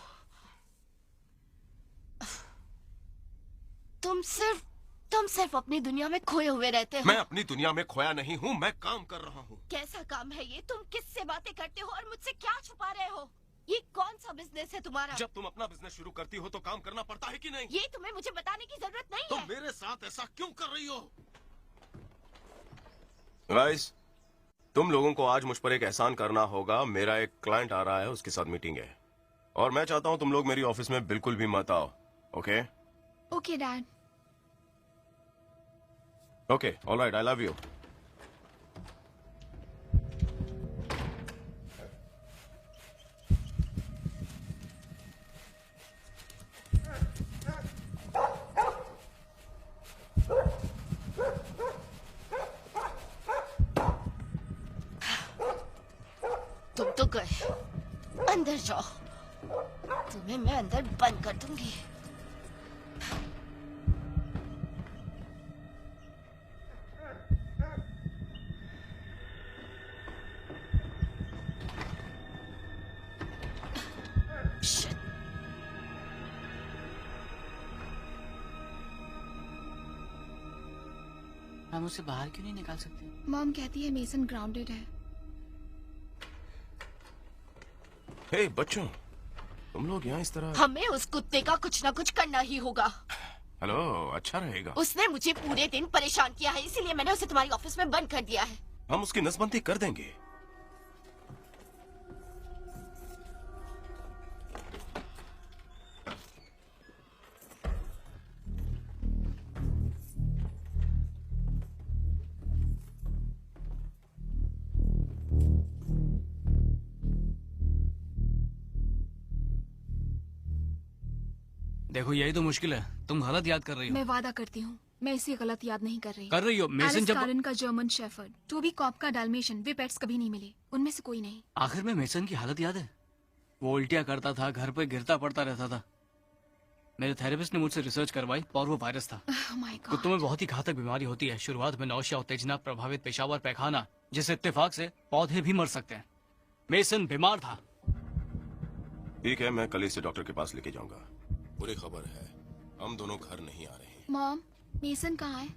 [SPEAKER 3] तुम सिर्फ अपनी दुनिया में खोए हुए रहते हो।
[SPEAKER 4] मैं अपनी दुनिया में खोया नहीं हूँ, मैं काम कर रहा हूँ।
[SPEAKER 3] कैसा काम है ये? तुम किससे बातें करते हो और मुझसे क्या छुपा रहे हो? ये कौन सा बिजनेस है तुम्हारा?
[SPEAKER 4] जब तुम अपना बिजनेस शुरू करती हो तो काम करना पड़ता है कि नहीं?
[SPEAKER 3] ये तुम्हें मुझे बताने की जरूरत नहीं
[SPEAKER 4] तुम
[SPEAKER 3] है।
[SPEAKER 4] मेरे साथ ऐसा क्यों कर रही हो? गाइस, तुम लोगों को आज मुझ पर एक एहसान करना होगा। मेरा एक क्लाइंट आ रहा है, उसके साथ मीटिंग है, और मैं चाहता हूँ तुम लोग मेरी ऑफिस में बिल्कुल भी मत आओ। Okay?
[SPEAKER 5] Okay dad.
[SPEAKER 4] Okay, alright, I love you.
[SPEAKER 3] तुम तो गए, अंदर जाओ। तुम्हें मैं अंदर बंद कर दूंगी। Shit.
[SPEAKER 6] हम उसे बाहर क्यों नहीं निकाल सकते?
[SPEAKER 5] मॉम कहती है मेसन ग्राउंडेड है।
[SPEAKER 4] हे बच्चों, तुम लोग यहाँ इस तरह।
[SPEAKER 3] हमें उस कुत्ते का कुछ ना कुछ करना ही होगा।
[SPEAKER 4] हेलो, अच्छा रहेगा।
[SPEAKER 3] उसने मुझे पूरे दिन परेशान किया है, इसीलिए मैंने उसे तुम्हारी ऑफिस में बंद कर दिया है।
[SPEAKER 4] हम उसकी नसबंदी कर देंगे।
[SPEAKER 1] देखो यही तो मुश्किल है, तुम गलत याद कर रही हो।
[SPEAKER 5] मैं वादा करती हूँ मैं इसे गलत याद नहीं कर रही।
[SPEAKER 1] कर रही हो। मेसन
[SPEAKER 5] एलिस
[SPEAKER 1] जब
[SPEAKER 5] कारन का जर्मन शेफर्ड, टोबी कॉप का डाल्मेशियन, वे पेट्स कभी नहीं मिले, उनमें से कोई नहीं।
[SPEAKER 1] आखिर में मेसन की हालत याद है? वो उल्टियाँ करता था, घर पे गिरता पड़ता रहता था। मेरे थेरेपिस्ट ने मुझसे रिसर्च करवाई और वो वायरस था।
[SPEAKER 5] Oh my God.
[SPEAKER 1] कुत्तों में बहुत ही घातक बीमारी होती है। शुरुआत में नौशिया, उत्तेजना, प्रभावित पेशाब और पैखाना, जिससे इत्तेफाक से पौधे भी मर सकते हैं। मेसन बीमार था।
[SPEAKER 4] ठीक है, मैं कल इसे डॉक्टर के पास लेके जाऊंगा। बुरी खबर है, हम दोनों घर नहीं आ रहे हैं।
[SPEAKER 5] मॉम, मेसन कहाँ है?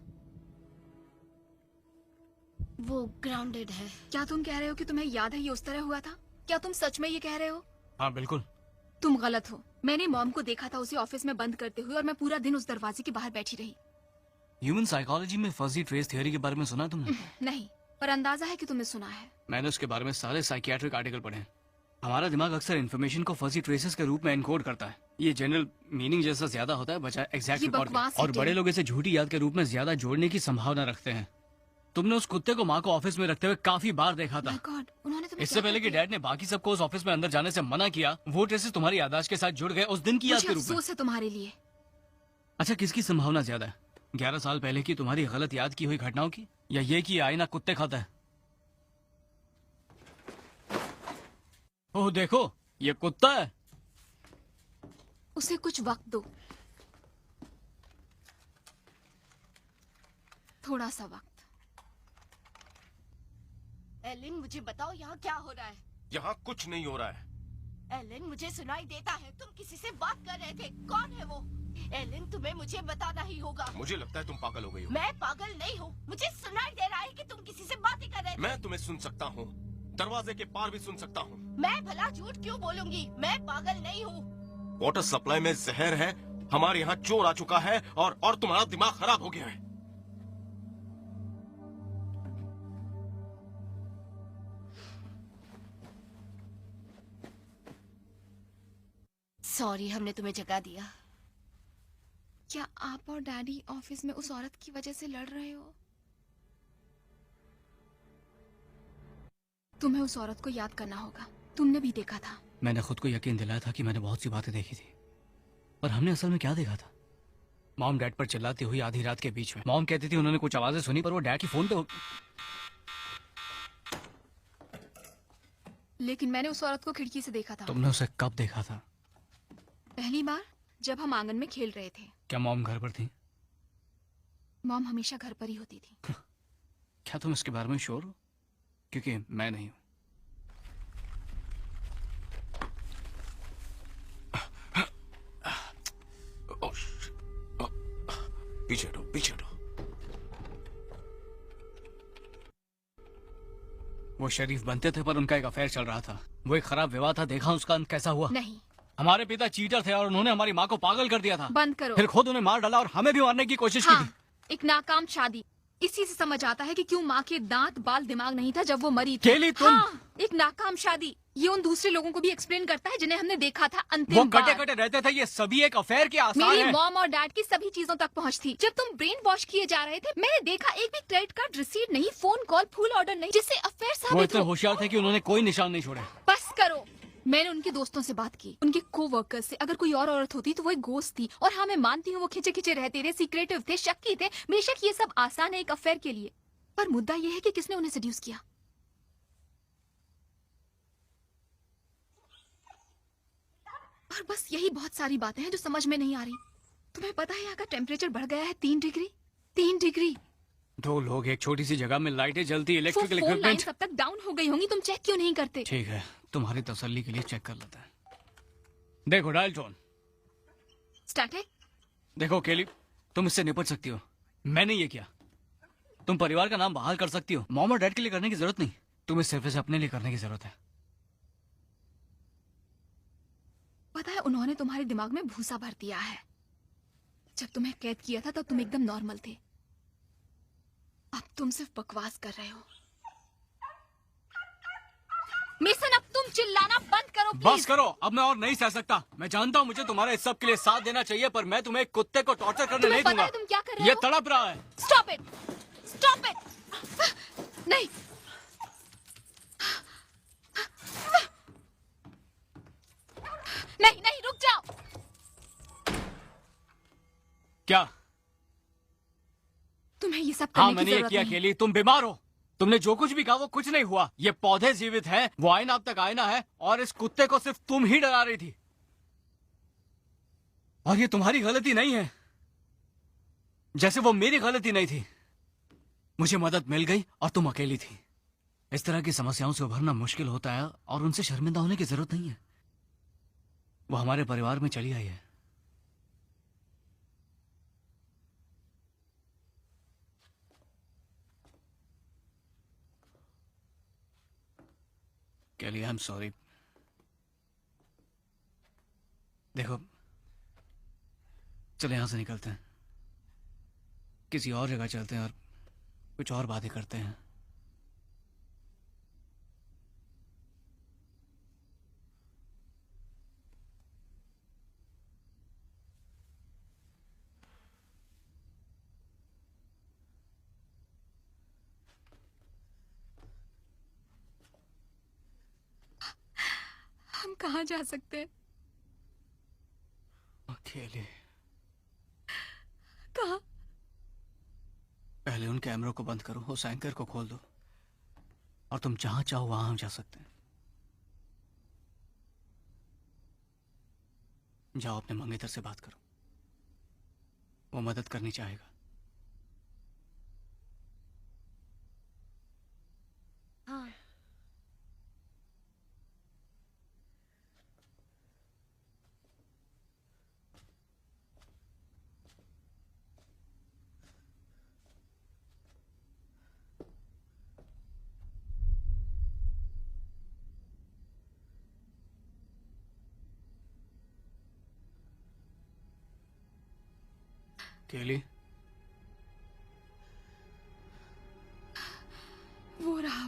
[SPEAKER 3] वो ग्राउंडेड है।
[SPEAKER 5] क्या तुम कह रहे हो कि तुम्हें याद है ये उस तरह हुआ था? क्या तुम सच में ये कह रहे हो?
[SPEAKER 1] हाँ बिल्कुल।
[SPEAKER 5] तुम गलत हो। मैंने मॉम को देखा था उसे ऑफिस में बंद करते हुए और मैं पूरा दिन उस दरवाजे के बाहर बैठी रही।
[SPEAKER 1] ह्यूमन साइकोलॉजी में फजी ट्रेस थ्योरी के बारे में सुना तुमने?
[SPEAKER 5] नहीं, पर अंदाजा है कि तुमने सुना है।
[SPEAKER 1] मैंने उसके बारे में सारे साइकियाट्रिक आर्टिकल पढ़े हैं। हमारा दिमाग अक्सर इन्फॉर्मेशन को फजी ट्रेसेस के रूप में एनकोड करता है। ये जनरल मीनिंग जैसा ज्यादा होता है बजाय एग्जैक्ट
[SPEAKER 5] ये
[SPEAKER 1] रिकॉर्ड
[SPEAKER 5] बकवास है,
[SPEAKER 1] और बड़े
[SPEAKER 5] केली।
[SPEAKER 1] लोग इसे झूठी याद के रूप में ज्यादा जोड़ने की संभावना रखते हैं। तुमने उस कुत्ते को माँ को ऑफिस में रखते हुए काफी बार देखा था।
[SPEAKER 5] My God, उन्होंने तुम्हें
[SPEAKER 1] इससे
[SPEAKER 5] क्या
[SPEAKER 1] पहले कि
[SPEAKER 5] किया?
[SPEAKER 1] डैड ने बाकी सबको उस ऑफिस में अंदर जाने से मना किया, वो ट्रेसेस तुम्हारी याददाश्त के साथ जुड़ गए उस दिन की याद
[SPEAKER 5] मुझे
[SPEAKER 1] के रूप में।
[SPEAKER 5] अफसोस है तुम्हारे लिए।
[SPEAKER 1] अच्छा, किसकी संभावना ज्यादा है? 11 साल पहले की तुम्हारी गलत याद की हुई घटनाओं की, या ये कि आईना कुत्ते खाता है? ओह देखो, ये कुत्ता है।
[SPEAKER 5] उसे कुछ वक्त दो, थोड़ा सा वक्त।
[SPEAKER 3] एलिन, मुझे बताओ यहाँ क्या हो रहा है?
[SPEAKER 4] यहाँ कुछ नहीं हो रहा है।
[SPEAKER 3] एलिन, मुझे सुनाई देता है तुम किसी से बात कर रहे थे। कौन है वो? एलिन, तुम्हें मुझे बताना ही होगा।
[SPEAKER 4] मुझे लगता है तुम पागल हो गई हो।
[SPEAKER 3] मैं पागल नहीं हूँ, मुझे सुनाई दे रहा है कि तुम किसी से बातें कर रहे थे।
[SPEAKER 4] मैं तुम्हें सुन सकता हूँ, दरवाजे के पार भी सुन सकता हूँ।
[SPEAKER 3] मैं भला झूठ क्यों बोलूंगी? मैं पागल नहीं हूँ।
[SPEAKER 4] वाटर सप्लाई में जहर है, हमारे यहाँ चोर आ चुका है और तुम्हारा दिमाग खराब हो गया है।
[SPEAKER 3] सॉरी, हमने तुम्हें जगा दिया।
[SPEAKER 5] क्या आप और डैडी ऑफिस में उस औरत की वजह से लड़ रहे हो? तुम्हें उस औरत को याद करना होगा, तुमने भी देखा था।
[SPEAKER 1] मैंने खुद को यकीन दिलाया था कि मैंने बहुत सी बातें देखी थी, पर हमने असल में क्या देखा था? मॉम डैड पर चिल्लाती हुई आधी रात के बीच में। मॉम कहती थी उन्होंने कुछ आवाजें सुनी, पर वो डैड की फोन पे।
[SPEAKER 5] लेकिन मैंने उस औरत को खिड़की से देखा था।
[SPEAKER 1] तुमने उसे कब देखा था?
[SPEAKER 5] पहली बार जब हम आंगन में खेल रहे थे।
[SPEAKER 1] क्या मॉम घर पर थी?
[SPEAKER 5] मॉम हमेशा घर पर ही होती थी।
[SPEAKER 1] क्या तुम इसके बारे में श्योर हो? क्योंकि मैं नहीं हूं।
[SPEAKER 4] पीछे हटो, पीछे हटो।
[SPEAKER 1] वो शरीफ बनते थे पर उनका एक अफेयर चल रहा था। वो एक खराब विवाह था, देखा उसका अंत कैसा हुआ?
[SPEAKER 5] नहीं,
[SPEAKER 1] हमारे पिता चीटर थे और उन्होंने हमारी माँ को पागल कर दिया था।
[SPEAKER 5] बंद करो।
[SPEAKER 1] फिर खुद उन्हें मार डाला और हमें भी मारने की कोशिश की
[SPEAKER 5] हाँ,
[SPEAKER 1] थी।
[SPEAKER 5] एक नाकाम शादी। इसी से समझ आता है कि क्यों माँ के दांत बाल दिमाग नहीं था जब वो मरी थी।
[SPEAKER 1] केली, तुम।
[SPEAKER 5] हाँ, एक नाकाम शादी। ये उन दूसरे लोगों को भी एक्सप्लेन करता है जिन्हें हमने देखा था
[SPEAKER 1] वो
[SPEAKER 5] अंतिम
[SPEAKER 1] कटे
[SPEAKER 5] बार।
[SPEAKER 1] कटे रहते थे। ये सभी एक अफेयर के आसार
[SPEAKER 5] मेरी
[SPEAKER 1] हैं।
[SPEAKER 5] मॉम और डैड की सभी चीजों तक पहुंच थी। जब तुम ब्रेन वॉश किए जा रहे थे, मैंने देखा एक भी क्रेडिट कार्ड रिसीट नहीं, फोन कॉल, फुल ऑर्डर नहीं, जिससे अफेयर
[SPEAKER 1] वो
[SPEAKER 5] साबित
[SPEAKER 1] इतने
[SPEAKER 5] हो।
[SPEAKER 1] होशियार थे कि उन्होंने कोई निशान नहीं छोड़े।
[SPEAKER 5] बस करो। मैंने उनके दोस्तों से बात की, उनके को-वर्कर्स से। अगर कोई और औरत होती तो वो एक गोस्ट थी। और हाँ, मैं मानती हूँ वो खिंचे खिंचे रहते थे, सीक्रेटिव थे, शक्की थे। बेशक ये सब आसान है एक अफेयर के लिए, पर मुद्दा ये है कि किसने उन्हें सेड्यूस किया। और बस यही बहुत सारी बातें हैं जो समझ में नहीं आ रही। तुम्हें पता है यहाँ का टेम्परेचर बढ़ गया है 3 डिग्री। 3 डिग्री।
[SPEAKER 1] 2 लोग एक छोटी सी जगह में, लाइटें जलती, इलेक्ट्रिकल
[SPEAKER 5] फोन लाइन
[SPEAKER 1] इक्विपमेंट।
[SPEAKER 5] अब तक डाउन हो गई होंगी, तुम चेक क्यों नहीं करते?
[SPEAKER 1] ठीक है, तुम्हारी तसल्ली के लिए चेक कर लेते हैं। देखो डायल टोन।
[SPEAKER 5] स्टैटिक।
[SPEAKER 1] देखो केली, तुम इससे निपट सकती हो, मैंने ये किया। तुम परिवार का नाम बहाल कर सकती हो। मॉम और डैड के लिए करने की जरूरत नहीं, तुम्हें सिर्फ इसे अपने लिए करने की जरूरत है।
[SPEAKER 5] पता है, उन्होंने तुम्हारे दिमाग में भूसा भर दिया है। जब तुम्हें कैद किया था तब तुम एकदम नॉर्मल थे। अब तुम सिर्फ बकवास कर रहे हो। मेसन, अब तुम चिल्लाना बंद करो प्लीज।
[SPEAKER 1] बस करो, अब मैं और नहीं सह सकता। मैं जानता हूँ मुझे तुम्हारे इस सब के लिए साथ देना चाहिए, पर मैं तुम्हें एक कुत्ते को टॉर्चर करने
[SPEAKER 5] तुम्हें
[SPEAKER 1] नहीं
[SPEAKER 5] पता
[SPEAKER 1] दूंगा।
[SPEAKER 5] है तुम क्या कर रहे
[SPEAKER 1] ये
[SPEAKER 5] हो?
[SPEAKER 1] तड़प रहा है।
[SPEAKER 5] Stop it, stop it. नहीं, नहीं, नहीं, रुक जाओ।
[SPEAKER 1] क्या?
[SPEAKER 5] तुम्हें ये सब
[SPEAKER 1] हाँ
[SPEAKER 5] करने की
[SPEAKER 1] मैंने ये
[SPEAKER 5] जरूरत
[SPEAKER 1] किया
[SPEAKER 5] नहीं।
[SPEAKER 1] केली, तुम बीमार हो। तुमने जो कुछ भी कहा वो कुछ नहीं हुआ। ये पौधे जीवित हैं, वो आईना अब तक आईना है, और इस कुत्ते को सिर्फ तुम ही डरा रही थी। और ये तुम्हारी गलती नहीं है, जैसे वो मेरी गलती नहीं थी। मुझे मदद मिल गई और तुम अकेली थी। इस तरह की समस्याओं से उभरना मुश्किल होता है, और उनसे शर्मिंदा होने की जरूरत नहीं है। वो हमारे परिवार में चली आई है। केली, आई एम सॉरी। देखो, चले यहां से निकलते हैं, किसी और जगह चलते हैं और कुछ और बातें करते हैं।
[SPEAKER 5] हम कहाँ जा सकते हैं?
[SPEAKER 1] अकेले।
[SPEAKER 5] कहाँ?
[SPEAKER 1] पहले उन कैमरों को बंद करो, उस एंकर को खोल दो, और तुम जहां चाहो वहां हम जा सकते हैं। जाओ अपने मंगेतर से बात करो, वो मदद करनी चाहेगा।
[SPEAKER 5] हाँ।
[SPEAKER 1] केली,
[SPEAKER 5] वो रहा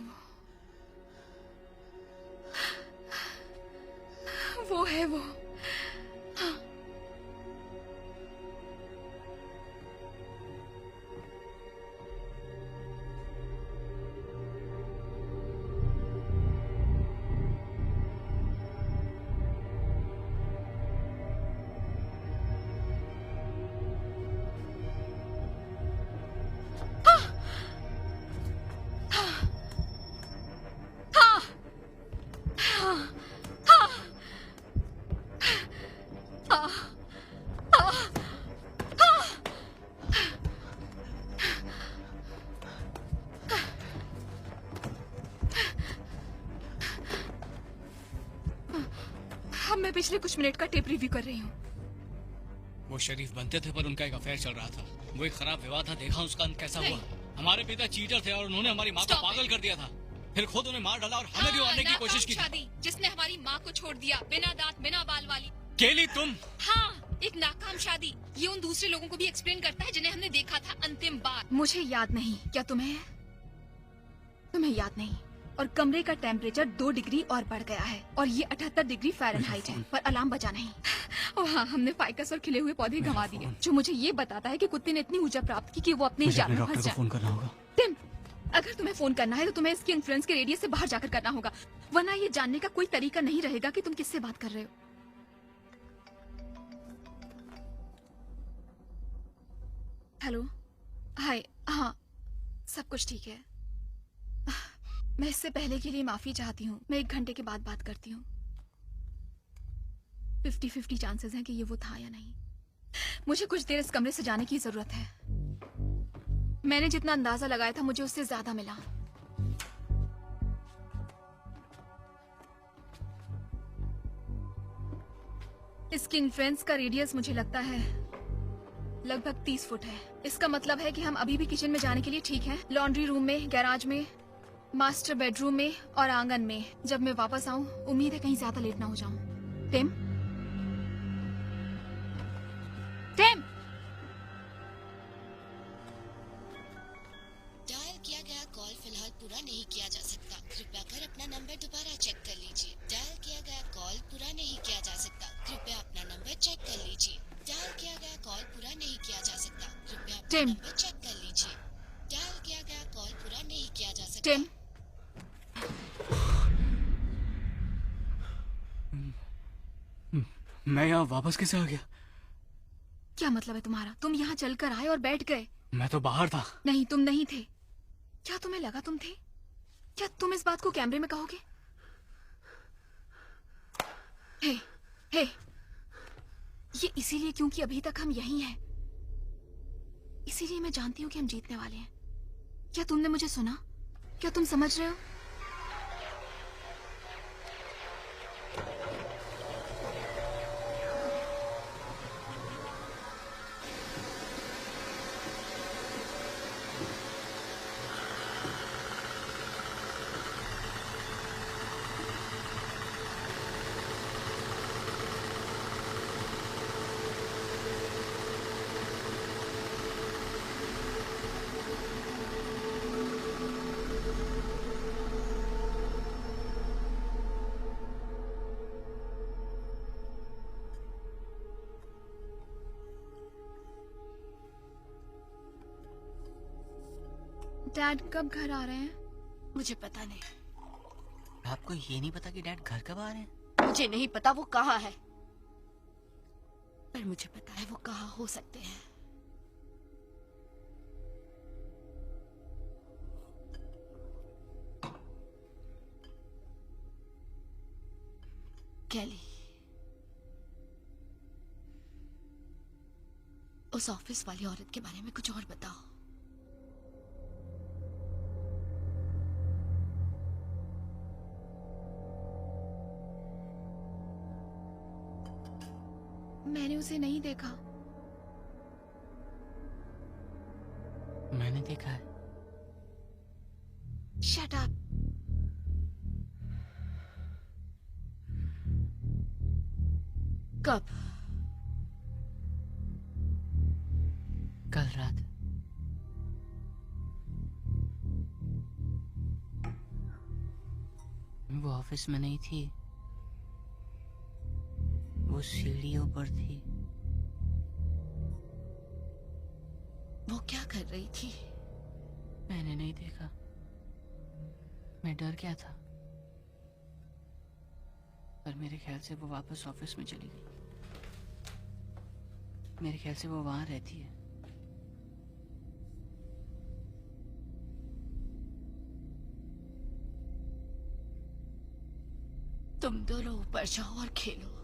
[SPEAKER 5] वो है वो। अब मैं पिछले कुछ मिनट का टेप रिव्यू कर रही हूँ।
[SPEAKER 1] वो शरीफ बनते थे पर उनका एक अफेयर चल रहा था। वो एक खराब विवाह था, देखा उसका अंत कैसा हुआ। हमारे पिता चीटर थे और उन्होंने हमारी माँ को
[SPEAKER 5] Stop
[SPEAKER 1] पागल कर दिया था, फिर खुद उन्हें मार डाला और हमें भी मारने की कोशिश की थी।
[SPEAKER 5] शादी जिसने हमारी माँ को छोड़ दिया, बिना दांत बिना बाल वाली।
[SPEAKER 1] केली तुम।
[SPEAKER 5] हाँ, एक नाकाम शादी। ये उन दूसरे लोगों को भी एक्सप्लेन करता है जिन्हें हमने देखा था अंतिम बार। मुझे याद नहीं। क्या तुम्हें याद नहीं? और कमरे का टेम्परेचर 2 डिग्री और बढ़ गया है, और ये 78 डिग्री फ़ारेनहाइट है, पर अलार्म बजा नहीं। और हाँ, हमने फाइकस और खिले हुए पौधे गंवा दिए, जो मुझे ये बताता है कि कुत्ते ने इतनी ऊर्जा प्राप्त की कि वो अपने
[SPEAKER 1] मुझे
[SPEAKER 5] जाल
[SPEAKER 1] अपने
[SPEAKER 5] में
[SPEAKER 1] डॉक्टर
[SPEAKER 5] फंस
[SPEAKER 1] को
[SPEAKER 5] जाए।
[SPEAKER 1] फोन करना होगा।
[SPEAKER 5] टिम, अगर तुम्हें फोन करना है तो तुम्हें इसकी इन्फ्लुएंस के रेडियस से बाहर जाकर करना होगा, वरना ये जानने का कोई तरीका नहीं रहेगा कि तुम किससे बात कर रहे हो। हेलो, हाय। हाँ, सब कुछ ठीक है। मैं इससे पहले के लिए माफी चाहती हूँ। मैं 1 घंटे के बाद बात करती हूँ। 50-50 चांसेस हैं कि ये वो था या नहीं। मुझे कुछ देर इस कमरे से जाने की जरूरत है। मैंने जितना अंदाजा लगाया था मुझे उससे ज्यादा मिला। इसकी इन्फ्लुएंस का रेडियस मुझे लगता है लगभग 30 फुट है। इसका मतलब है कि हम अभी भी किचन में जाने के लिए ठीक हैं। लॉन्ड्री रूम में, गैराज में, मास्टर बेडरूम में और आंगन में। जब मैं वापस आऊं, उम्मीद है कहीं ज्यादा लेट ना हो जाऊं। Tim, Tim.
[SPEAKER 7] डायल किया गया कॉल फिलहाल पूरा नहीं किया जा सकता। कृपया कर अपना नंबर दोबारा चेक कर लीजिए। डायल किया गया कॉल पूरा नहीं किया जा सकता। कृपया अपना नंबर चेक कर लीजिए। डायल किया गया कॉल पूरा नहीं किया जा सकता। कृपया अपना
[SPEAKER 5] टिम।
[SPEAKER 7] नंबर चेक कर लीजिए। डायल किया गया कॉल पूरा नहीं किया जा सकता।
[SPEAKER 5] टिम,
[SPEAKER 1] मैं यहाँ वापस कैसे आ गया?
[SPEAKER 5] क्या मतलब है तुम्हारा? तुम यहाँ चलकर आए और बैठ गए।
[SPEAKER 1] मैं तो बाहर था।
[SPEAKER 5] नहीं, तुम नहीं थे। क्या तुम्हें लगा तुम थे? क्या तुम इस बात को कैमरे में कहोगे? हे, हे, ये इसीलिए क्योंकि अभी तक हम यहीं हैं। इसीलिए मैं जानती हूँ कि हम जीतने वाले हैं। क्या तुमने मुझे सुना? क्या तुम समझ रहे हो? डैड कब घर आ रहे हैं?
[SPEAKER 3] मुझे पता नहीं।
[SPEAKER 6] आपको ये नहीं पता कि डैड घर कब आ रहे हैं?
[SPEAKER 3] मुझे नहीं पता वो कहाँ है, पर मुझे पता है वो कहाँ हो सकते हैं। कैली, उस ऑफिस वाली औरत के बारे में कुछ और बताओ।
[SPEAKER 5] मैंने उसे नहीं देखा।
[SPEAKER 6] मैंने देखा है।
[SPEAKER 5] Shut up.
[SPEAKER 3] कब?
[SPEAKER 6] कल रात। वो ऑफिस में नहीं थी, वो सीढ़ियों पर थी।
[SPEAKER 3] वो क्या कर रही थी?
[SPEAKER 6] मैंने नहीं देखा, मैं डर गया था, पर मेरे ख्याल से वो वापस ऑफिस में चली गई। मेरे ख्याल से वो वहां रहती है।
[SPEAKER 3] तुम दोनों ऊपर जाओ और खेलो।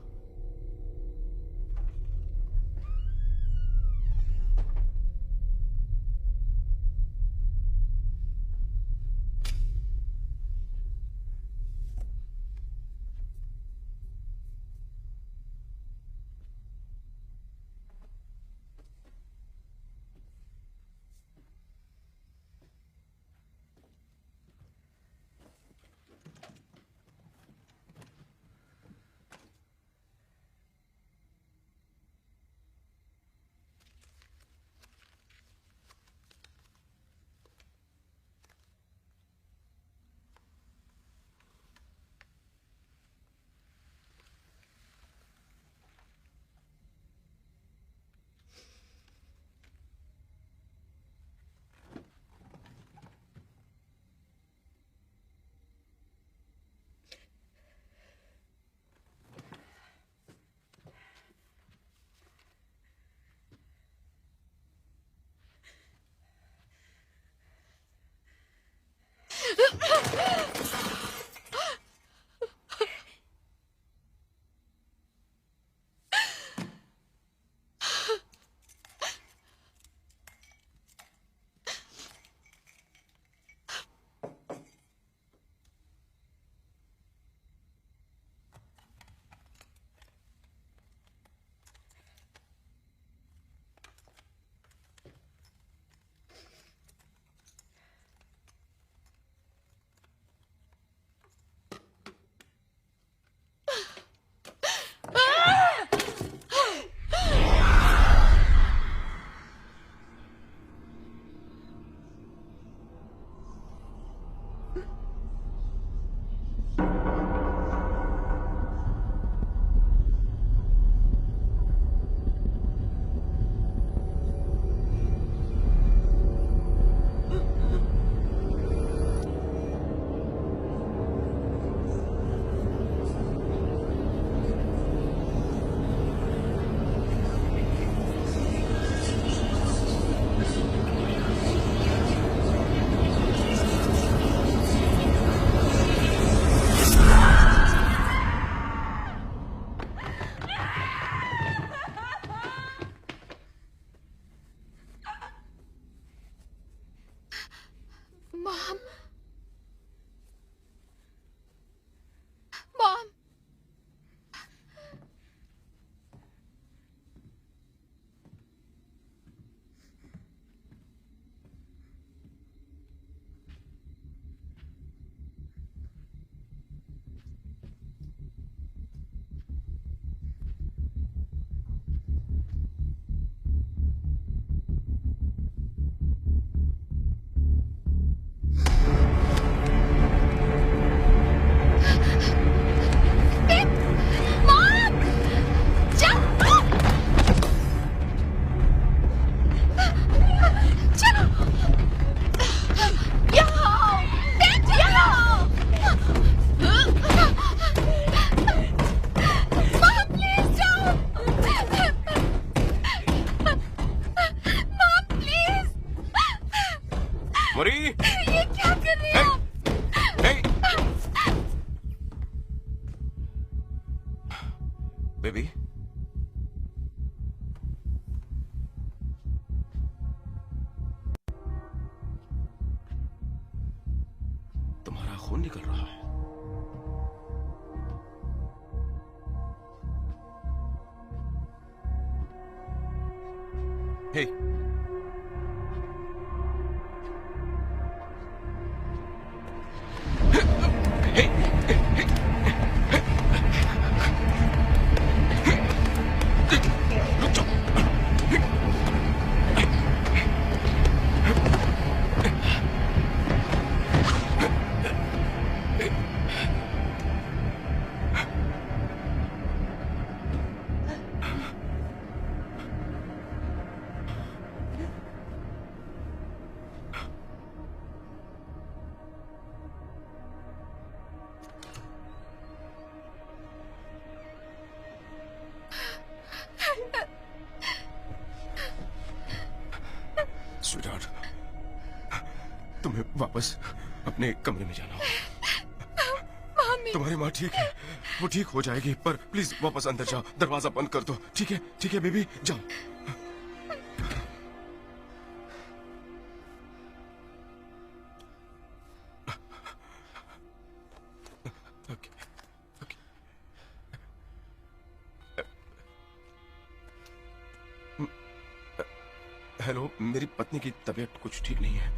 [SPEAKER 4] मरी,
[SPEAKER 5] ये क्या कर रहे हो?
[SPEAKER 4] बेबी, तुम्हारा खून निकल रहा है। हे, स्वीटहार्ट, तुम्हें वापस अपने कमरे में जाना होगा। तुम्हारी माँ ठीक है, वो ठीक हो जाएगी, पर प्लीज वापस अंदर जाओ, दरवाजा बंद कर दो। ठीक है बेबी, जाओ। Okay, okay. हेलो, मेरी पत्नी की तबीयत कुछ ठीक नहीं है।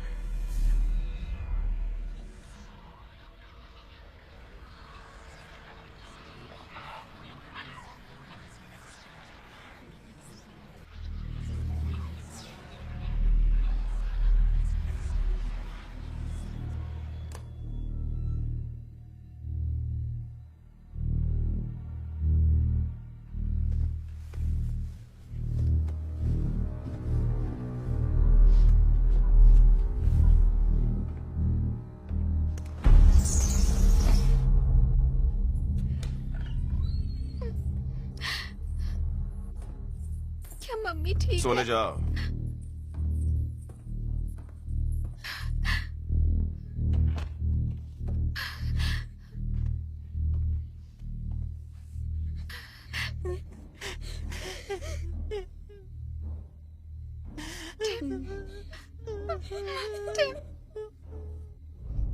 [SPEAKER 5] क्या मम्मी ठीक
[SPEAKER 4] सोने
[SPEAKER 5] है?
[SPEAKER 4] जाओ।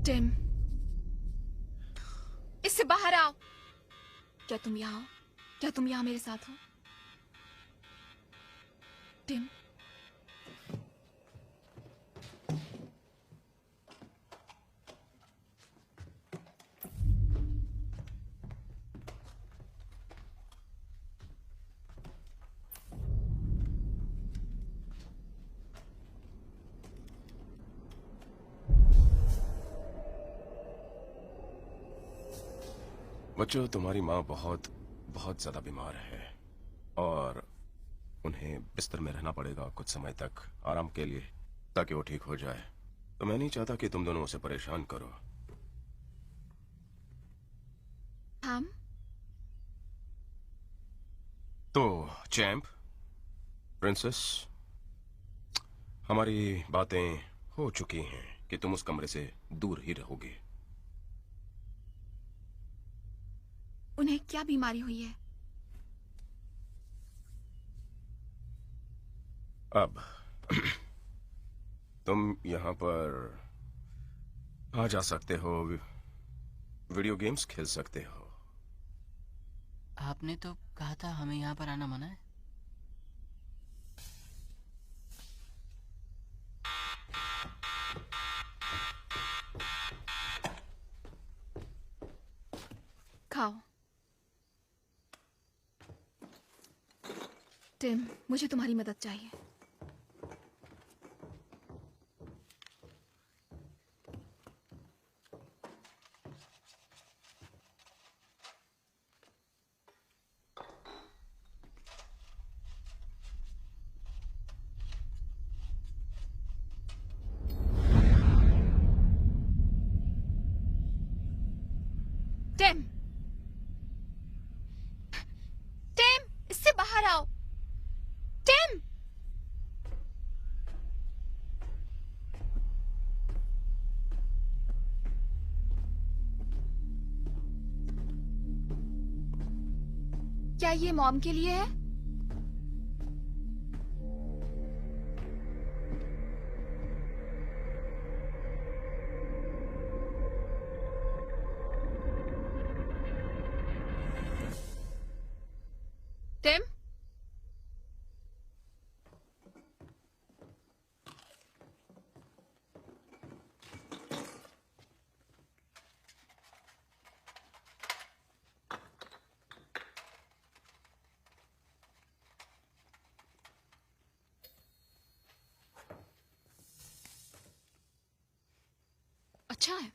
[SPEAKER 5] टिम, इससे बाहर आओ। क्या तुम यहाँ हो? क्या तुम यहाँ मेरे साथ हो? टिम,
[SPEAKER 4] बच्चों, तुम्हारी माँ बहुत बहुत ज्यादा बीमार है और उन्हें बिस्तर में रहना पड़ेगा कुछ समय तक आराम के लिए, ताकि वो ठीक हो जाए। तो मैं नहीं चाहता कि तुम दोनों उसे परेशान करो।
[SPEAKER 5] हम
[SPEAKER 4] तो चैंप, प्रिंसेस, हमारी बातें हो चुकी हैं कि तुम उस कमरे से दूर ही रहोगे।
[SPEAKER 5] उन्हें क्या बीमारी हुई है?
[SPEAKER 4] अब तुम यहाँ पर आ जा सकते हो, वीडियो गेम्स खेल सकते हो।
[SPEAKER 6] आपने तो कहा था हमें यहाँ पर आना मना है।
[SPEAKER 5] खाओ। टिम, मुझे तुम्हारी मदद चाहिए। टिम, टिम, इससे बाहर आओ। टिम, क्या ये मॉम के लिए है? टिम, अच्छा है।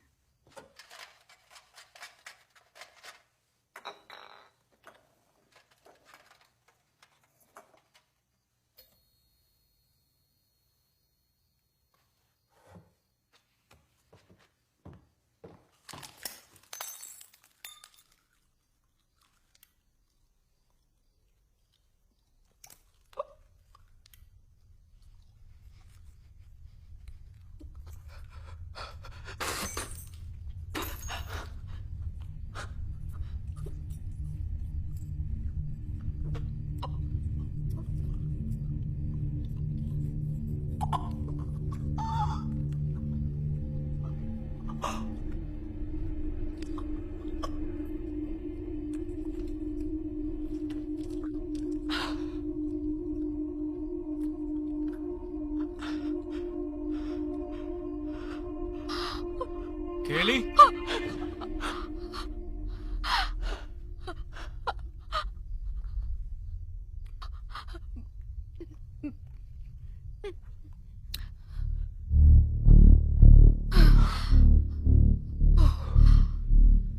[SPEAKER 1] केली,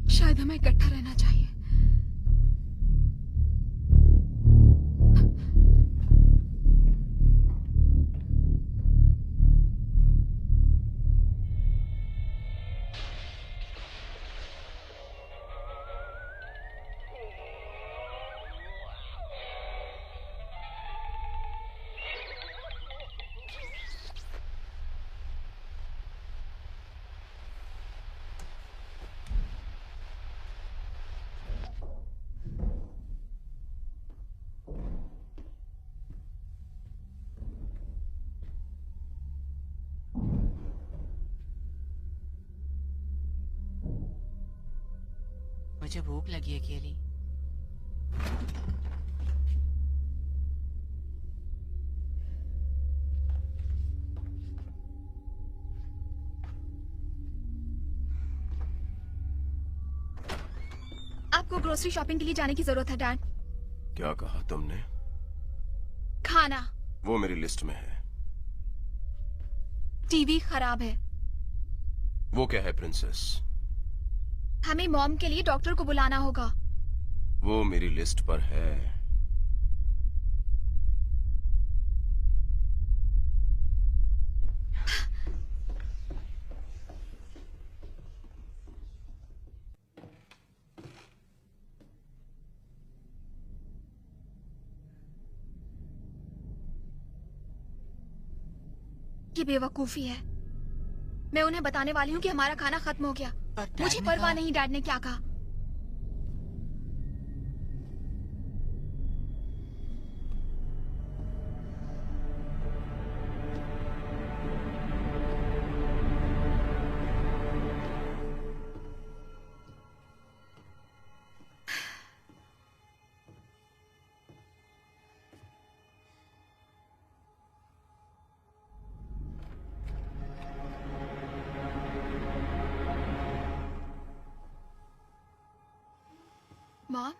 [SPEAKER 5] शायद हमें इकट्ठा रहना चाहिए।
[SPEAKER 6] मुझे भूख लगी है केली।
[SPEAKER 5] आपको ग्रोसरी शॉपिंग के लिए जाने की जरूरत है डैड।
[SPEAKER 4] क्या कहा तुमने?
[SPEAKER 5] खाना,
[SPEAKER 4] वो मेरी लिस्ट में है।
[SPEAKER 5] टीवी खराब है।
[SPEAKER 4] वो क्या है प्रिंसेस?
[SPEAKER 5] हमें मॉम के लिए डॉक्टर को बुलाना होगा।
[SPEAKER 4] वो मेरी लिस्ट पर है।
[SPEAKER 5] ये बेवकूफी है। मैं उन्हें बताने वाली हूँ कि हमारा खाना खत्म हो गया।
[SPEAKER 6] पर डैड
[SPEAKER 5] मुझे
[SPEAKER 6] ने
[SPEAKER 5] परवाह
[SPEAKER 6] कहा-
[SPEAKER 5] नहीं डैड ने क्या कहा। मॉम,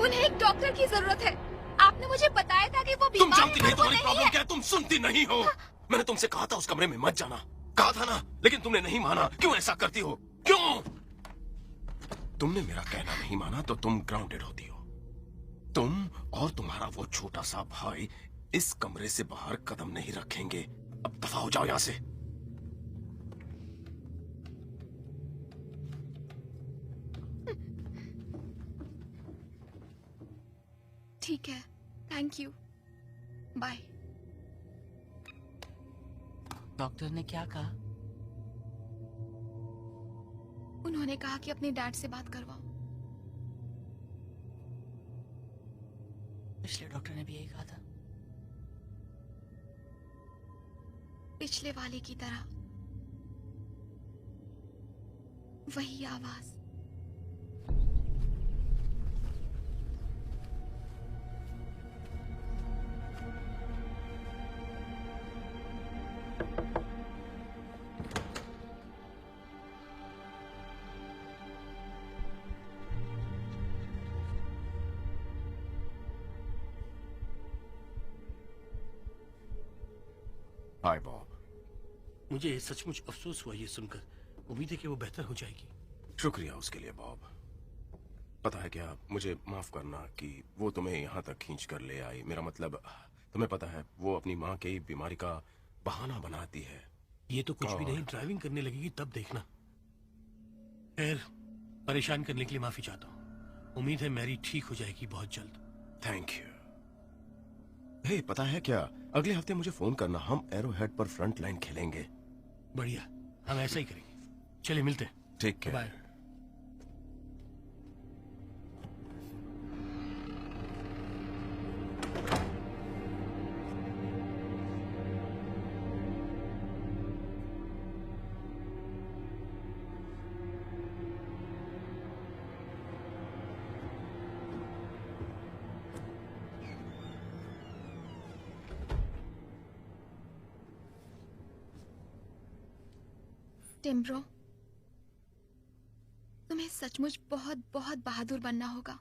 [SPEAKER 5] उन्हें एक डॉक्टर की जरूरत है। आपने मुझे बताया था कि वो
[SPEAKER 4] तुम
[SPEAKER 5] बीमार
[SPEAKER 4] जानती नहीं
[SPEAKER 5] है,
[SPEAKER 4] तुम्हारी
[SPEAKER 5] वो
[SPEAKER 4] प्रॉब्लम
[SPEAKER 5] है।
[SPEAKER 4] क्या है? तुम सुनती नहीं हो। मैंने तुमसे कहा था उस कमरे में मत जाना। कहा था ना, लेकिन तुमने नहीं माना। क्यों ऐसा करती हो? क्यों? तुमने मेरा कहना नहीं माना तो तुम ग्राउंडेड होती हो। तुम और तुम्हारा वो छोटा सा भाई इस कमरे से बाहर कदम नहीं रखेंगे। अब दफा हो जाओ यहां से।
[SPEAKER 5] ठीक है, थैंक यू, बाय।
[SPEAKER 6] डॉक्टर ने क्या कहा?
[SPEAKER 5] उन्होंने कहा कि अपने डैड से बात करवाओ।
[SPEAKER 6] पिछले डॉक्टर ने भी यही कहा था।
[SPEAKER 5] पिछले वाले की तरह वही आवाज।
[SPEAKER 4] हाय बॉब।
[SPEAKER 2] मुझे सचमुच अफसोस हुआ ये सुनकर। उम्मीद है कि वो बेहतर हो जाएगी।
[SPEAKER 4] शुक्रिया उसके लिए बॉब। पता है क्या, मुझे माफ करना कि वो तुम्हें यहाँ तक खींच कर ले आई। मेरा मतलब, तुम्हें पता है, वो अपनी माँ की बीमारी का बहाना बनाती है।
[SPEAKER 2] ये तो कुछ भी नहीं, ड्राइविंग करने लगेगी तब देखना। खैर, परेशान करने के लिए माफी चाहता हूँ। उम्मीद है मैरी ठीक हो जाएगी बहुत जल्द।
[SPEAKER 4] Thank you. हे, पता है क्या, अगले हफ्ते मुझे फोन करना, हम एरो हेड पर फ्रंट लाइन खेलेंगे।
[SPEAKER 2] बढ़िया, हम ऐसा ही करेंगे। चलिए मिलते हैं।
[SPEAKER 4] ठीक है,
[SPEAKER 2] बाय।
[SPEAKER 5] टिम्ब्रो, तुम्हें सचमुच बहुत बहुत बहादुर बनना होगा।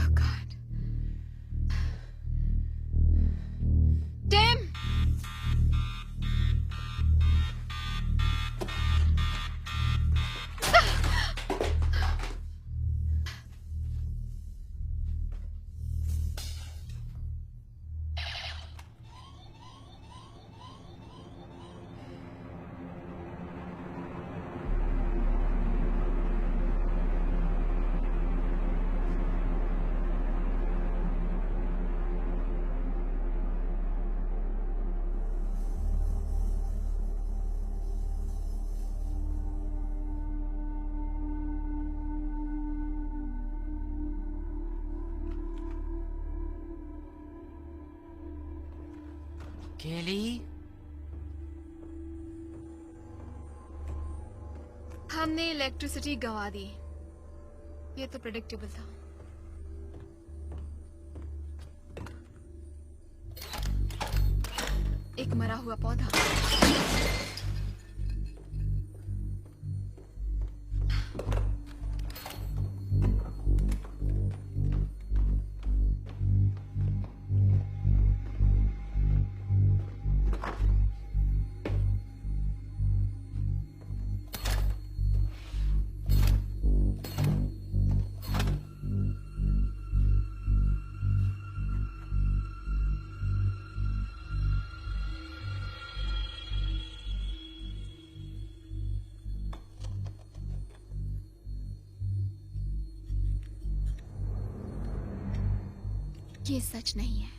[SPEAKER 5] Oh God. Tim!
[SPEAKER 6] केली,
[SPEAKER 5] हमने इलेक्ट्रिसिटी गंवा दी। ये तो प्रेडिक्टेबल था। एक मरा हुआ पौधा। ये सच नहीं है।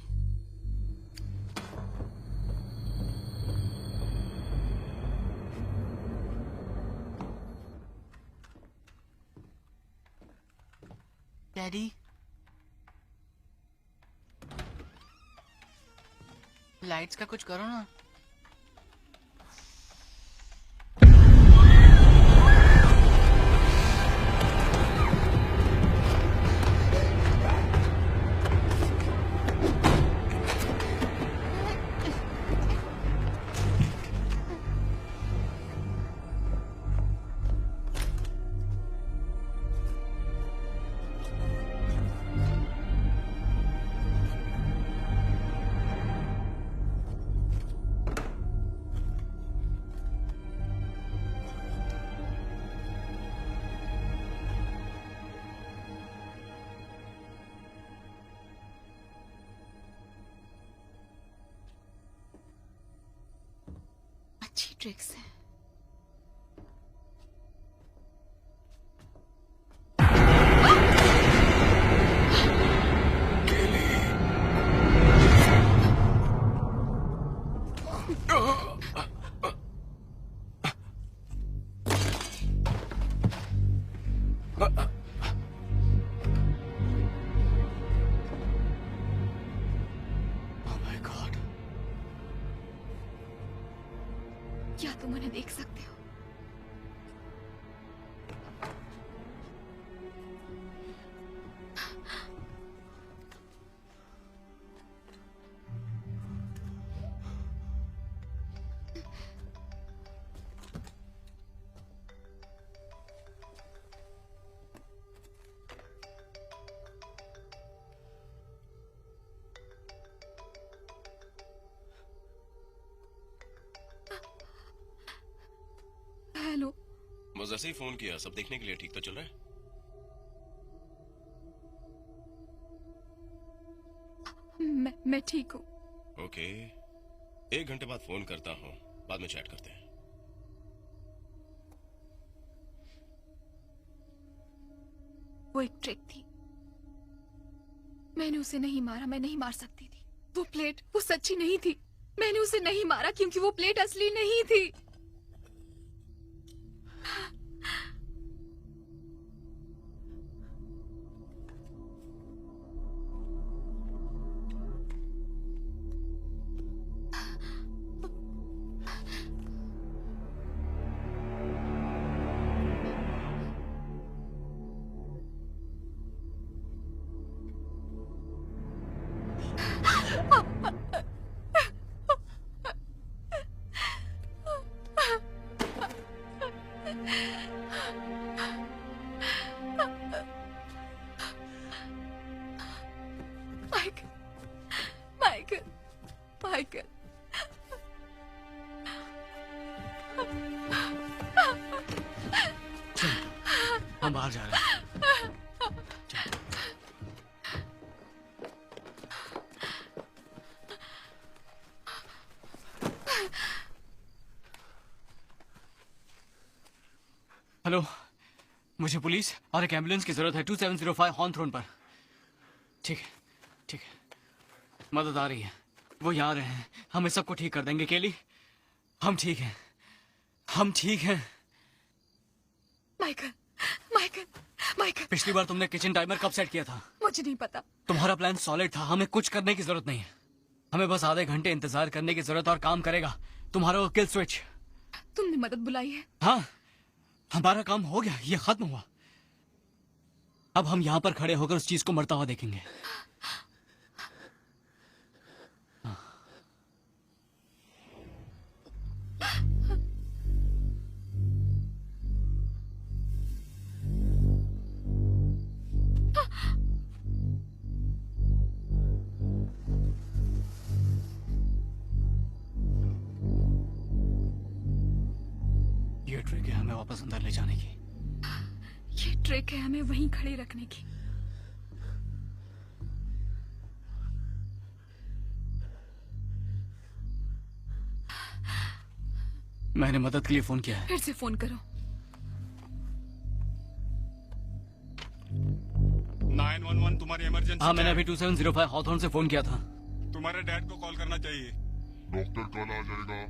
[SPEAKER 6] डैडी, लाइट्स का कुछ करो ना।
[SPEAKER 5] अच्छी ट्रिक्स है।
[SPEAKER 1] Oh my God.
[SPEAKER 5] क्या तुम उन्हें देख सकते हो? हेलो।
[SPEAKER 4] बस ऐसे ही फोन किया, सब देखने के लिए। ठीक तो चल रहा है?
[SPEAKER 5] मैं ठीक हूँ।
[SPEAKER 4] ओके, 1 घंटे बाद फोन करता हूँ, बाद में चैट करते हैं।
[SPEAKER 5] वो एक ट्रिक थी। मैंने उसे नहीं मारा, मैं नहीं मार सकती थी। वो प्लेट वो सच्ची नहीं थी। मैंने उसे नहीं मारा क्योंकि वो प्लेट असली नहीं थी। Michael, Michael, Michael.
[SPEAKER 1] हम बाहर जा रहे हैं। हेलो, मुझे पुलिस और एक एम्बुलेंस की जरूरत है 2705 हॉर्नथ्रोन पर। ठीक है, ठीक है, मदद आ रही है। वो यहाँ आ रहे हैं, हम इस सबको ठीक कर देंगे। केली, हम ठीक हैं, हम ठीक हैं।
[SPEAKER 5] Michael, Michael, Michael.
[SPEAKER 1] पिछली बार तुमने किचन टाइमर कब सेट किया था?
[SPEAKER 5] मुझे नहीं पता।
[SPEAKER 1] तुम्हारा प्लान सॉलिड था, हमें कुछ करने की जरूरत नहीं है। हमें बस आधे घंटे इंतजार करने की जरूरत और काम करेगा तुम्हारा वो किल स्विच।
[SPEAKER 5] तुमने मदद बुलाई है।
[SPEAKER 1] हाँ, हमारा काम हो गया, ये खत्म हुआ। अब हम यहाँ पर खड़े होकर उस चीज को मरता हुआ देखेंगे। ये ट्रिक है हमें वापस अंदर ले जाने की।
[SPEAKER 5] ये ट्रिक है हमें वहीं खड़े रखने की।
[SPEAKER 1] मैंने मदद के लिए फोन किया है।
[SPEAKER 5] फिर से फोन करो।
[SPEAKER 8] 911 तुम्हारी इमरजेंसी।
[SPEAKER 1] हाँ, मैंने अभी 2705 हॉथॉर्न से फोन किया था।
[SPEAKER 8] तुम्हारे डैड को कॉल करना चाहिए।
[SPEAKER 9] डॉक्टर कल आ जाएगा,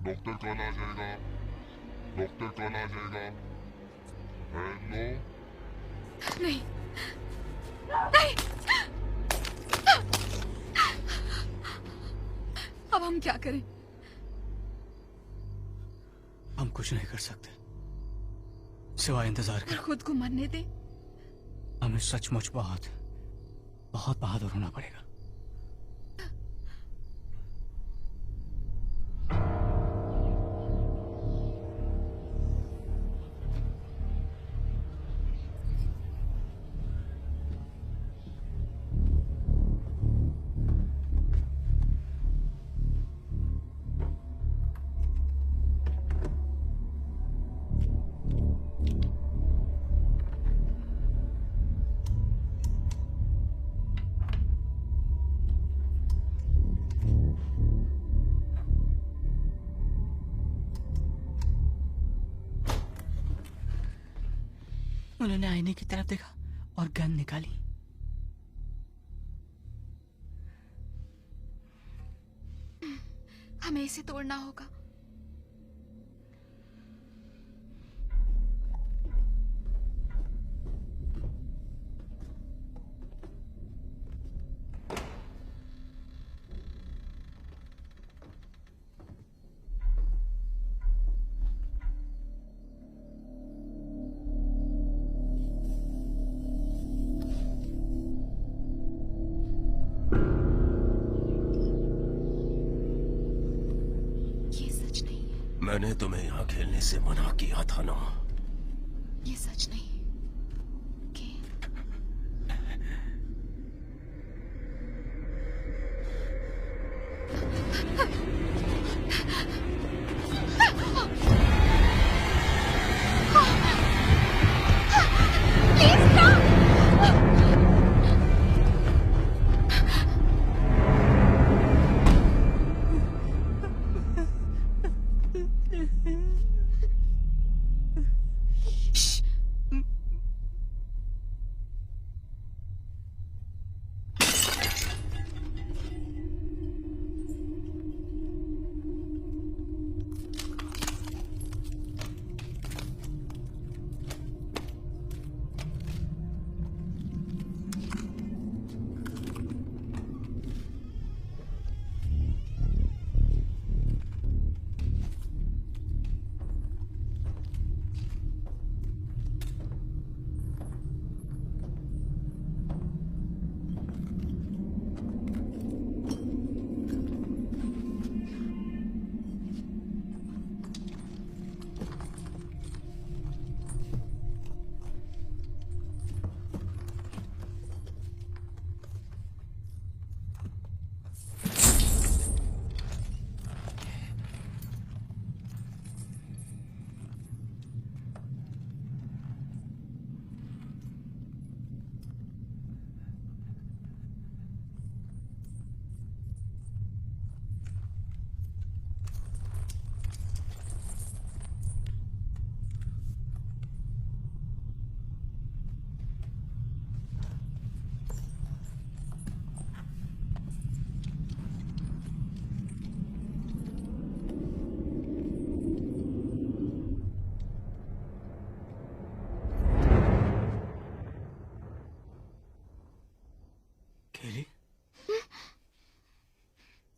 [SPEAKER 9] डॉक्टर कल आ जाएगा, डॉक्टर कल आ जाएगा। हेलो।
[SPEAKER 5] नहीं, नहीं। अब हम क्या करें?
[SPEAKER 1] हम कुछ नहीं कर सकते सिवाय इंतजार
[SPEAKER 5] पर
[SPEAKER 1] कर।
[SPEAKER 5] खुद को मरने दे।
[SPEAKER 1] हमें सचमुच बहुत बहुत बहादुर होना पड़ेगा। उन्होंने आईने की तरफ देखा और गन निकाली।
[SPEAKER 5] हमें इसे तोड़ना होगा। ये सच नहीं है।
[SPEAKER 2] मैंने तुम्हें यहाँ खेलने से मना किया था ना।
[SPEAKER 5] ये सच नहीं है।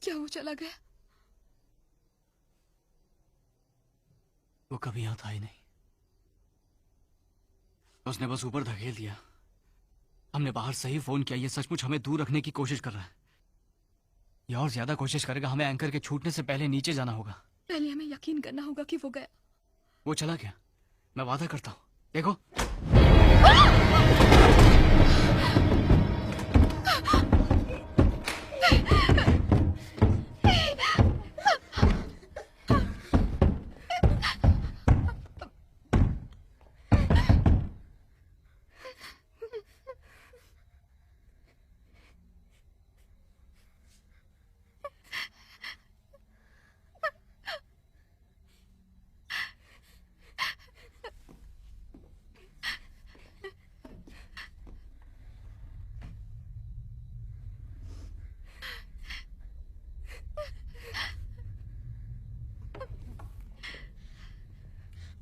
[SPEAKER 5] क्या वो चला गया?
[SPEAKER 1] वो कभी यहाँ था ही नहीं। उसने बस ऊपर धकेल दिया। हमने बाहर से ही फोन किया। ये सचमुच हमें दूर रखने की कोशिश कर रहा है। ये और ज्यादा कोशिश करेगा। हमें एंकर के छूटने से पहले नीचे जाना होगा।
[SPEAKER 5] पहले हमें यकीन करना होगा कि वो गया।
[SPEAKER 1] वो चला गया, मैं वादा करता हूँ। देखो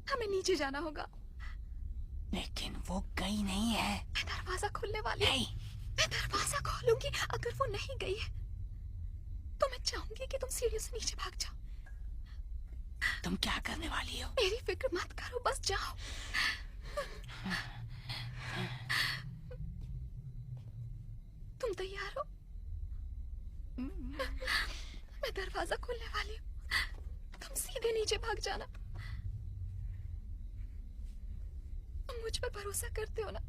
[SPEAKER 5] हमें नीचे जाना होगा।
[SPEAKER 6] लेकिन वो गई नहीं है।
[SPEAKER 5] दरवाजा खुलने वाली है।
[SPEAKER 6] नहीं,
[SPEAKER 5] दरवाजा खोलूंगी। अगर वो नहीं गई है तो मैं चाहूंगी कि तुम सीढ़ियों से नीचे भाग जाओ।
[SPEAKER 6] तुम क्या करने वाली हो?
[SPEAKER 5] मेरी फिक्र मत करो, बस जाओ। तुम तैयार हो? मैं दरवाजा खोलने वाली हूँ, तुम सीधे नीचे भाग जाना। तुम मुझ पर भरोसा करते हो ना?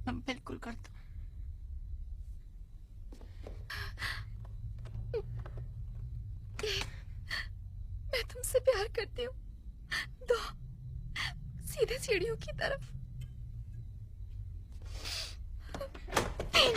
[SPEAKER 6] हम बिल्कुल करते।
[SPEAKER 5] मैं तुमसे प्यार करती हूँ। 2 सीधे सीढ़ियों की तरफ। 3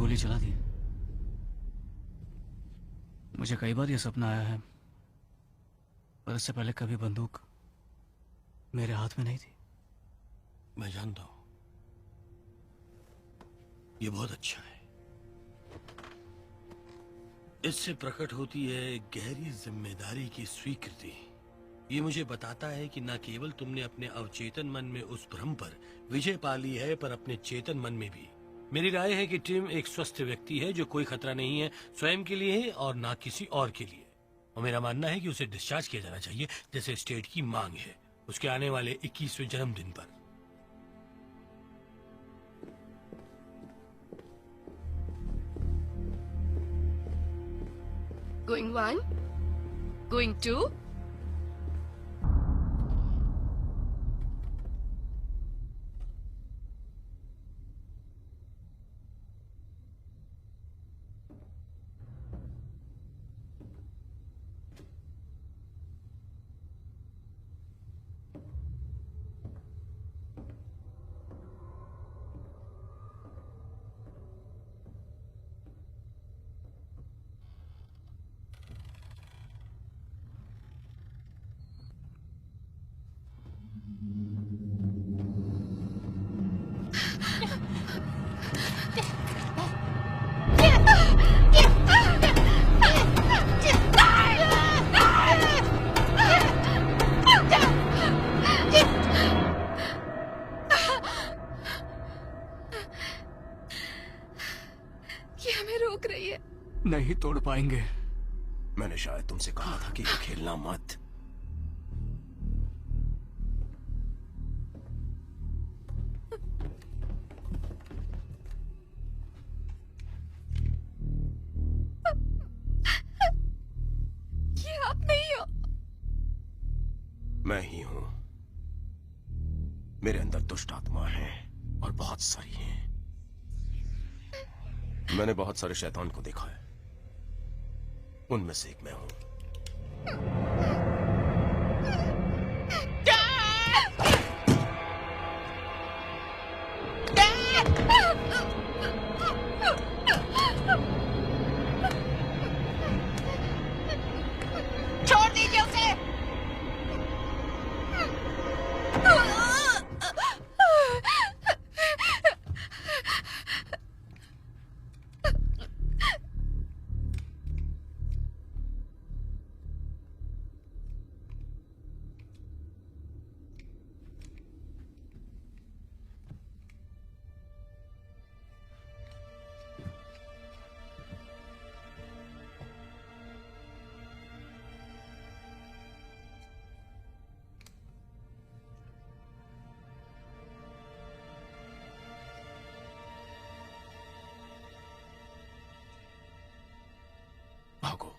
[SPEAKER 1] गोली चला दी। मुझे कई बार यह सपना आया है, पर इससे पहले कभी बंदूक मेरे हाथ में नहीं थी।
[SPEAKER 2] मैं जानता हूं, ये बहुत अच्छा है। इससे प्रकट होती है एक गहरी जिम्मेदारी की स्वीकृति। ये मुझे बताता है कि न केवल तुमने अपने अवचेतन मन में उस भ्रम पर विजय पा ली है, पर अपने चेतन मन में भी। मेरी राय है कि टिम एक स्वस्थ व्यक्ति है जो कोई खतरा नहीं है स्वयं के लिए और ना किसी और के लिए। और मेरा मानना है कि उसे डिस्चार्ज किया जाना चाहिए जैसे स्टेट की मांग है उसके आने वाले 21वें जन्मदिन पर।
[SPEAKER 3] Going one, going two.
[SPEAKER 5] ये हमें रोक रही है।
[SPEAKER 1] नहीं तोड़ पाएंगे।
[SPEAKER 4] मैंने शायद तुमसे कहा था कि ये खेलना मत।
[SPEAKER 5] ये आप नहीं हो।
[SPEAKER 4] मैं ही हूं। मेरे अंदर दुष्ट आत्मा है और बहुत सारी हैं। मैंने बहुत सारे शैतान को देखा है, उनमें से एक मैं हूं।
[SPEAKER 3] छोड़ दीजिए उसे।
[SPEAKER 4] भागो।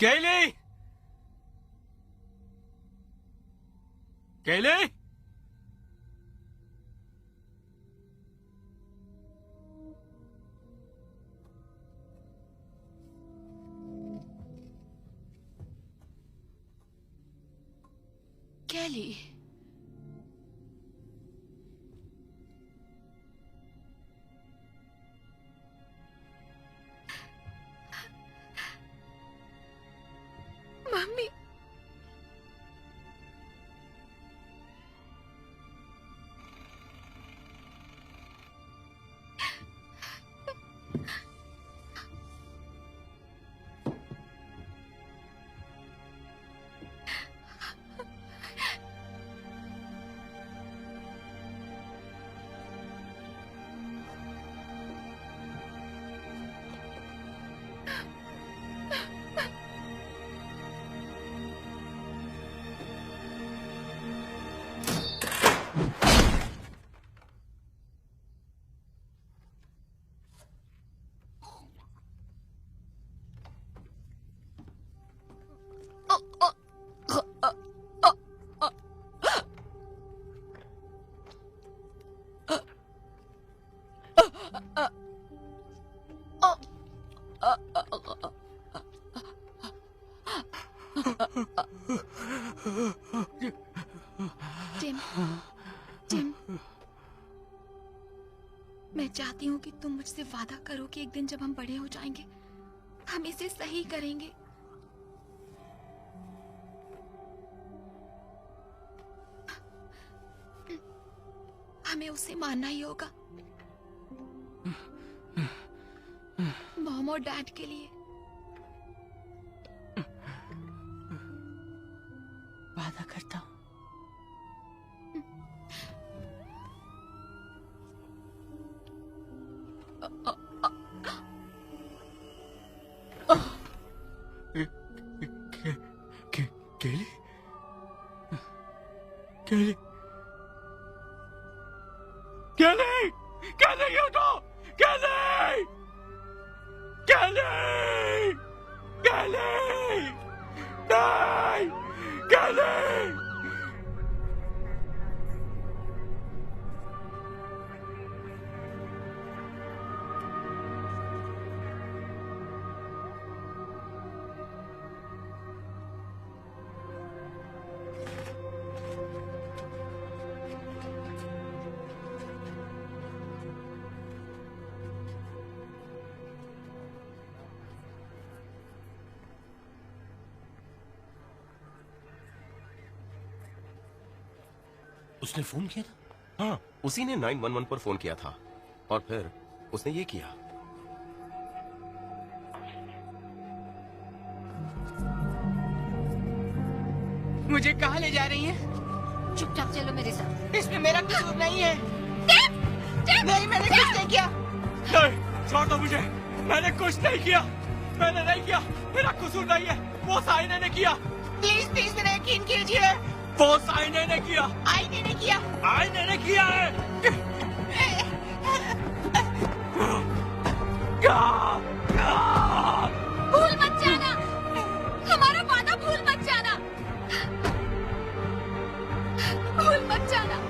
[SPEAKER 1] कैली, कैली,
[SPEAKER 3] कैली,
[SPEAKER 5] मम्मी, टिम, टिम, मैं चाहती हूँ कि तुम मुझसे वादा करो कि एक दिन जब हम बड़े हो जाएंगे हम इसे सही करेंगे। हमें उसे मानना ही होगा, मॉम और डैड के लिए।
[SPEAKER 6] वादा करता हूँ।
[SPEAKER 1] केली, केली, केली, केली, ये तो केली, केली, केली, नहीं, केली।
[SPEAKER 2] उसने फोन किया था?
[SPEAKER 4] हाँ, उसी ने 911 पर फोन किया था और फिर उसने ये किया।
[SPEAKER 1] मुझे कहाँ ले जा रही हैं?
[SPEAKER 3] चुपचाप चलो मेरे साथ।
[SPEAKER 1] इसमें मेरा कसूर नहीं है।
[SPEAKER 3] नहीं, मैंने कुछ नहीं किया।
[SPEAKER 1] नहीं, छोड़ दो मुझे। मैंने कुछ नहीं किया। मैंने नहीं किया। मेरा कसूर नहीं है। वो साइने ने किया।
[SPEAKER 3] प्लीज प्लीज मेरा यकीन कीजिए।
[SPEAKER 1] वो साइने ने किया।
[SPEAKER 3] आईने ने किया।
[SPEAKER 1] आईने ने किया है।
[SPEAKER 5] भूल मत जाना, हमारा वादा भूल मत जाना, भूल मत जाना।